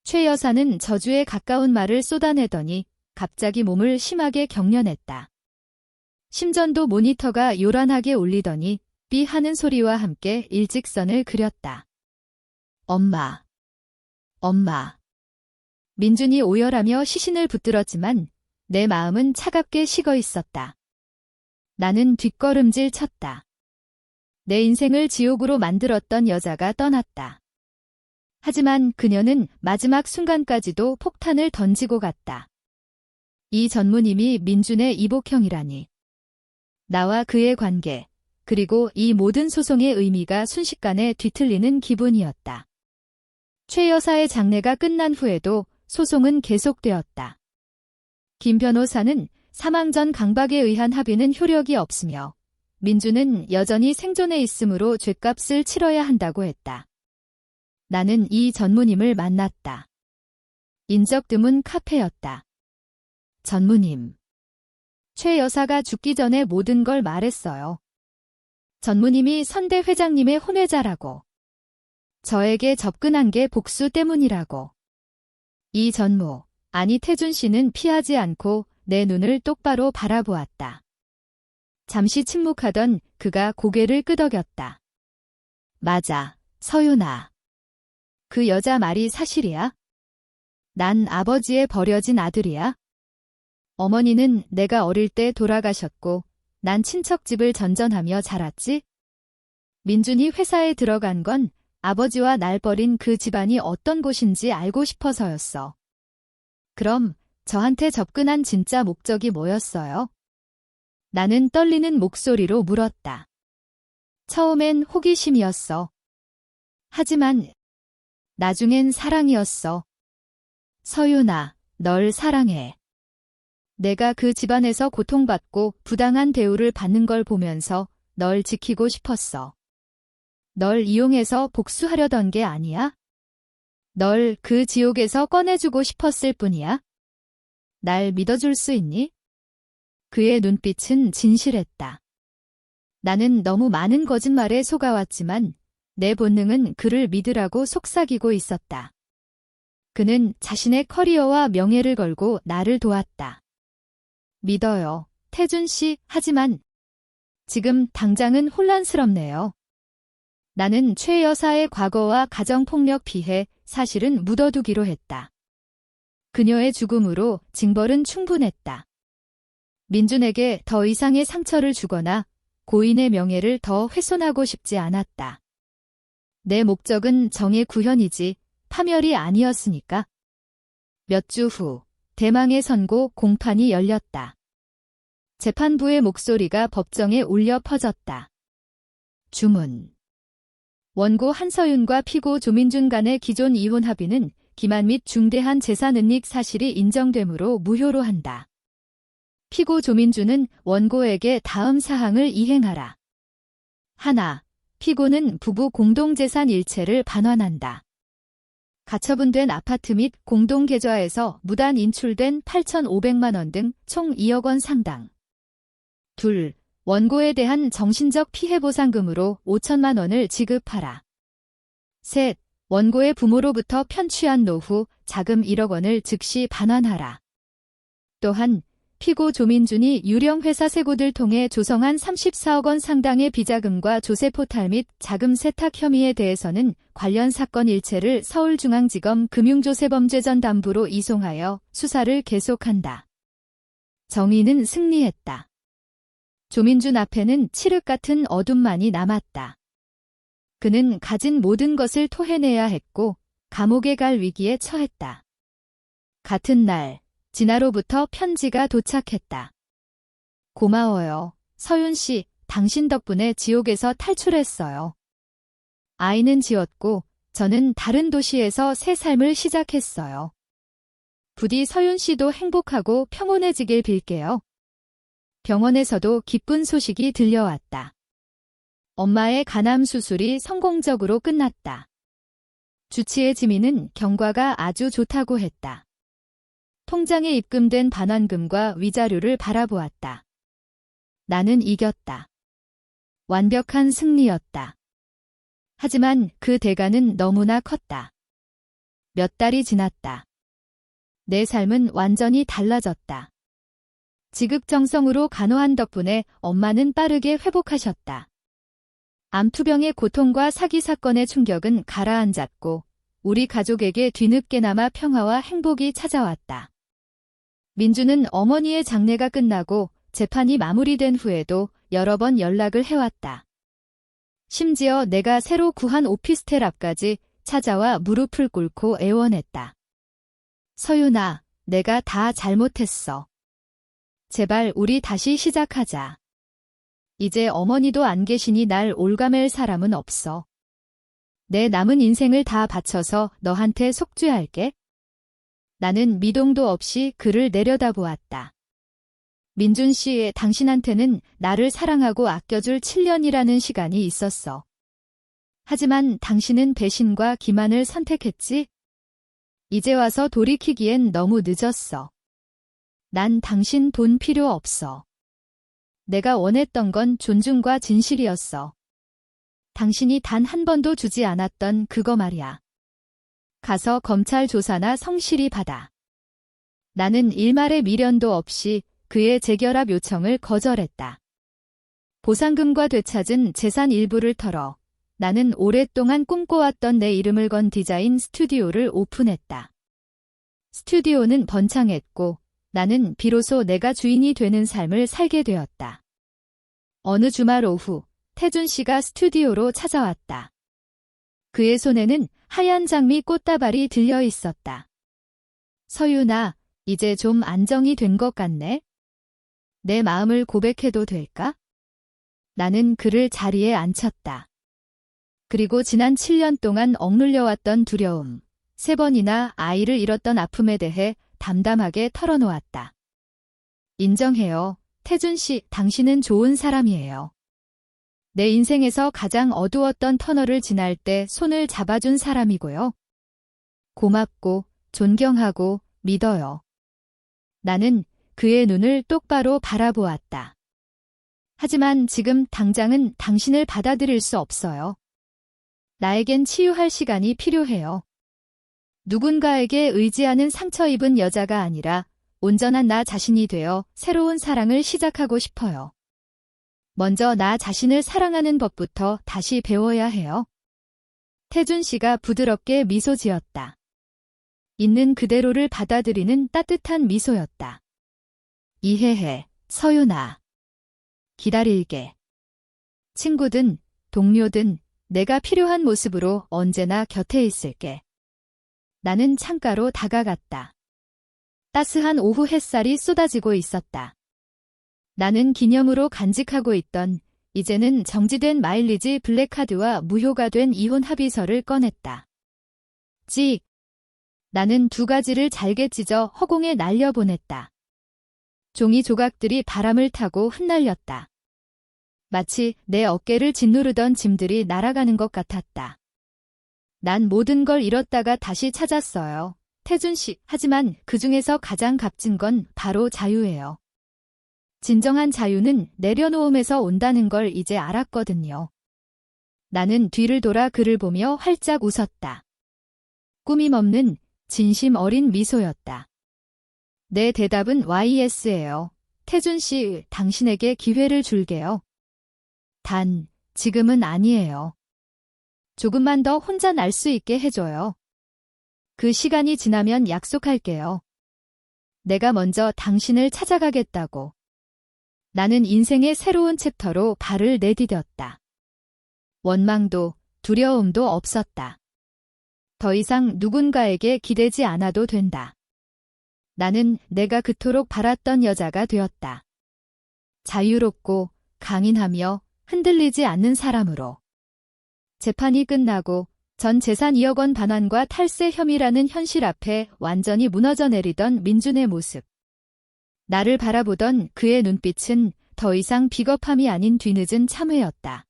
최 여사는 저주에 가까운 말을 쏟아내더니 갑자기 몸을 심하게 경련했다. 심전도 모니터가 요란하게 울리더니 삐 하는 소리와 함께 일직선을 그렸다. 엄마. 엄마. 민준이 오열하며 시신을 붙들었지만 내 마음은 차갑게 식어 있었다. 나는 뒷걸음질 쳤다. 내 인생을 지옥으로 만들었던 여자가 떠났다. 하지만 그녀는 마지막 순간까지도 폭탄을 던지고 갔다. 이 전무님이 민준의 이복형이라니. 나와 그의 관계, 그리고 이 모든 소송의 의미가 순식간에 뒤틀리는 기분이었다. 최 여사의 장례가 끝난 후에도 소송은 계속되었다. 김 변호사는 사망 전 강박에 의한 합의는 효력이 없으며 민준은 여전히 생존해 있으므로 죗값을 치러야 한다고 했다. 나는 이 전무님을 만났다. 인적 드문 카페였다. 전무님. 최 여사가 죽기 전에 모든 걸 말했어요. 전무님이 선대 회장님의 혼외자라고. 저에게 접근한 게 복수 때문이라고. 이 전무, 아니 태준 씨는 피하지 않고 내 눈을 똑바로 바라보았다. 잠시 침묵하던 그가 고개를 끄덕였다. 맞아, 서윤아. 그 여자 말이 사실이야? 난 아버지의 버려진 아들이야? 어머니는 내가 어릴 때 돌아가셨고 난 친척 집을 전전하며 자랐지? 민준이 회사에 들어간 건 아버지와 날 버린 그 집안이 어떤 곳인지 알고 싶어서였어. 그럼 저한테 접근한 진짜 목적이 뭐였어요? 나는 떨리는 목소리로 물었다. 처음엔 호기심이었어. 하지만 나중엔 사랑이었어. 서윤아, 널 사랑해. 내가 그 집안에서 고통받고 부당한 대우를 받는 걸 보면서 널 지키고 싶었어. 널 이용해서 복수하려던 게 아니야? 널 그 지옥에서 꺼내주고 싶었을 뿐이야? 날 믿어줄 수 있니? 그의 눈빛은 진실했다. 나는 너무 많은 거짓말에 속아왔지만 내 본능은 그를 믿으라고 속삭이고 있었다. 그는 자신의 커리어와 명예를 걸고 나를 도왔다. 믿어요, 태준 씨. 하지만 지금 당장은 혼란스럽네요. 나는 최 여사의 과거와 가정폭력 피해 사실은 묻어두기로 했다. 그녀의 죽음으로 징벌은 충분했다. 민준에게 더 이상의 상처를 주거나 고인의 명예를 더 훼손하고 싶지 않았다. 내 목적은 정의 구현이지 파멸이 아니었으니까. 몇 주 후 대망의 선고 공판이 열렸다. 재판부의 목소리가 법정에 울려 퍼졌다. 주문. 원고 한서윤과 피고 조민준 간의 기존 이혼 합의는 기만 및 중대한 재산 은닉 사실이 인정되므로 무효로 한다. 피고 조민준은 원고에게 다음 사항을 이행하라. 하나, 피고는 부부 공동재산 일체를 반환한다. 가처분된 아파트 및 공동계좌에서 무단 인출된 8,500만 원 등 총 2억 원 상당. 둘, 원고에 대한 정신적 피해보상금으로 5천만 원을 지급하라. 셋, 원고의 부모로부터 편취한 노후 자금 1억 원을 즉시 반환하라. 또한 피고 조민준이 유령 회사 세고들 통해 조성한 34억 원 상당의 비자금과 조세 포탈 및 자금 세탁 혐의에 대해서는 관련 사건 일체를 서울중앙지검 금융조세범죄전담부로 이송하여 수사를 계속한다. 정의는 승리했다. 조민준 앞에는 칠흑 같은 어둠만이 남았다. 그는 가진 모든 것을 토해내야 했고 감옥에 갈 위기에 처했다. 같은 날 진아로부터 편지가 도착했다. 고마워요. 서윤 씨, 당신 덕분에 지옥에서 탈출했어요. 아이는 지었고 저는 다른 도시에서 새 삶을 시작했어요. 부디 서윤 씨도 행복하고 평온해지길 빌게요. 병원에서도 기쁜 소식이 들려왔다. 엄마의 간암 수술이 성공적으로 끝났다. 주치의 지민은 경과가 아주 좋다고 했다. 통장에 입금된 반환금과 위자료를 바라보았다. 나는 이겼다. 완벽한 승리였다. 하지만 그 대가는 너무나 컸다. 몇 달이 지났다. 내 삶은 완전히 달라졌다. 지극정성으로 간호한 덕분에 엄마는 빠르게 회복하셨다. 암투병의 고통과 사기 사건의 충격은 가라앉았고 우리 가족에게 뒤늦게나마 평화와 행복이 찾아왔다. 민주는 어머니의 장례가 끝나고 재판이 마무리된 후에도 여러 번 연락을 해왔다. 심지어 내가 새로 구한 오피스텔 앞까지 찾아와 무릎을 꿇고 애원했다. 서윤아, 내가 다 잘못했어. 제발 우리 다시 시작하자. 이제 어머니도 안 계시니 날 올가맬 사람은 없어. 내 남은 인생을 다 바쳐서 너한테 속죄할게. 나는 미동도 없이 그를 내려다보았다. 민준 씨, 당신한테는 나를 사랑하고 아껴줄 7년이라는 시간이 있었어. 하지만 당신은 배신과 기만을 선택했지? 이제 와서 돌이키기엔 너무 늦었어. 난 당신 돈 필요 없어. 내가 원했던 건 존중과 진실이었어. 당신이 단 한 번도 주지 않았던 그거 말이야. 가서 검찰 조사나 성실히 받아. 나는 일말의 미련도 없이 그의 재결합 요청을 거절했다. 보상금과 되찾은 재산 일부를 털어 나는 오랫동안 꿈꿔왔던 내 이름을 건 디자인 스튜디오를 오픈했다. 스튜디오는 번창했고 나는 비로소 내가 주인이 되는 삶을 살게 되었다. 어느 주말 오후 태준 씨가 스튜디오로 찾아왔다. 그의 손에는 하얀 장미 꽃다발이 들려 있었다. 서윤아, 이제 좀 안정이 된 것 같네. 내 마음을 고백해도 될까? 나는 그를 자리에 앉혔다. 그리고 지난 7년 동안 억눌려왔던 두려움, 3번이나 아이를 잃었던 아픔에 대해 담담하게 털어놓았다. 인정해요. 태준 씨, 당신은 좋은 사람이에요. 내 인생에서 가장 어두웠던 터널을 지날 때 손을 잡아준 사람이고요. 고맙고 존경하고 믿어요. 나는 그의 눈을 똑바로 바라보았다. 하지만 지금 당장은 당신을 받아들일 수 없어요. 나에겐 치유할 시간이 필요해요. 누군가에게 의지하는 상처 입은 여자가 아니라 온전한 나 자신이 되어 새로운 사랑을 시작하고 싶어요. 먼저 나 자신을 사랑하는 법부터 다시 배워야 해요. 태준 씨가 부드럽게 미소 지었다. 있는 그대로를 받아들이는 따뜻한 미소였다. 이해해, 서윤아. 기다릴게. 친구든 동료든 내가 필요한 모습으로 언제나 곁에 있을게. 나는 창가로 다가갔다. 따스한 오후 햇살이 쏟아지고 있었다. 나는 기념으로 간직하고 있던 이제는 정지된 마일리지 블랙카드와 무효가 된 이혼 합의서를 꺼냈다. 찍! 나는 2가지를 잘게 찢어 허공에 날려보냈다. 종이 조각들이 바람을 타고 흩날렸다. 마치 내 어깨를 짓누르던 짐들이 날아가는 것 같았다. 난 모든 걸 잃었다가 다시 찾았어요. 태준 씨, 하지만 그 중에서 가장 값진 건 바로 자유예요. 진정한 자유는 내려놓음에서 온다는 걸 이제 알았거든요. 나는 뒤를 돌아 그를 보며 활짝 웃었다. 꾸밈 없는 진심 어린 미소였다. 내 대답은 YS예요. 태준 씨, 당신에게 기회를 줄게요. 단, 지금은 아니에요. 조금만 더 혼자 날 수 있게 해줘요. 그 시간이 지나면 약속할게요. 내가 먼저 당신을 찾아가겠다고. 나는 인생의 새로운 챕터로 발을 내디뎠다. 원망도 두려움도 없었다. 더 이상 누군가에게 기대지 않아도 된다. 나는 내가 그토록 바랐던 여자가 되었다. 자유롭고 강인하며 흔들리지 않는 사람으로. 재판이 끝나고 전 재산 2억 원 반환과 탈세 혐의라는 현실 앞에 완전히 무너져 내리던 민준의 모습. 나를 바라보던 그의 눈빛은 더 이상 비겁함이 아닌 뒤늦은 참회였다.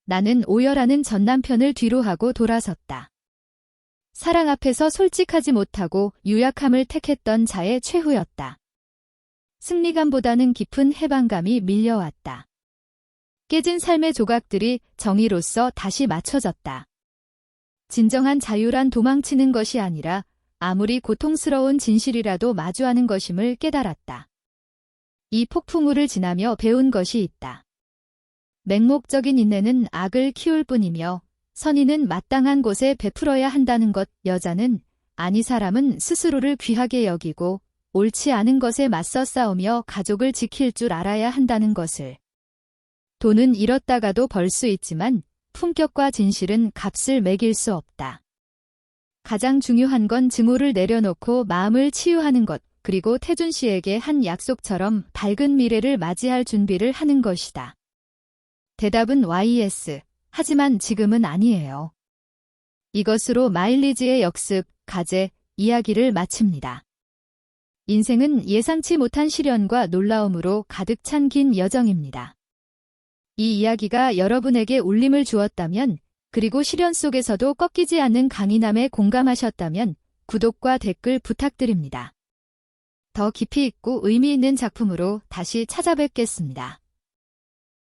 나는 오열하는 전 남편을 뒤로하고 돌아섰다. 사랑 앞에서 솔직하지 못하고 유약함을 택했던 자의 최후였다. 승리감보다는 깊은 해방감이 밀려왔다. 깨진 삶의 조각들이 정의로서 다시 맞춰졌다. 진정한 자유란 도망치는 것이 아니라 아무리 고통스러운 진실이라도 마주하는 것임을 깨달았다. 이 폭풍우를 지나며 배운 것이 있다. 맹목적인 인내는 악을 키울 뿐이며 선의는 마땅한 곳에 베풀어야 한다는 것. 여자는, 아니 사람은 스스로를 귀하게 여기고 옳지 않은 것에 맞서 싸우며 가족을 지킬 줄 알아야 한다는 것을. 돈은 잃었다가도 벌 수 있지만 품격과 진실은 값을 매길 수 없다. 가장 중요한 건 증오를 내려놓고 마음을 치유하는 것, 그리고 태준 씨에게 한 약속처럼 밝은 미래를 맞이할 준비를 하는 것이다. 대답은 YS. 하지만 지금은 아니에요. 이것으로 마일리지의 역습, 가제, 이야기를 마칩니다. 인생은 예상치 못한 시련과 놀라움으로 가득 찬 긴 여정입니다. 이 이야기가 여러분에게 울림을 주었다면, 그리고 시련 속에서도 꺾이지 않는 강인함에 공감하셨다면 구독과 댓글 부탁드립니다. 더 깊이 있고 의미 있는 작품으로 다시 찾아뵙겠습니다.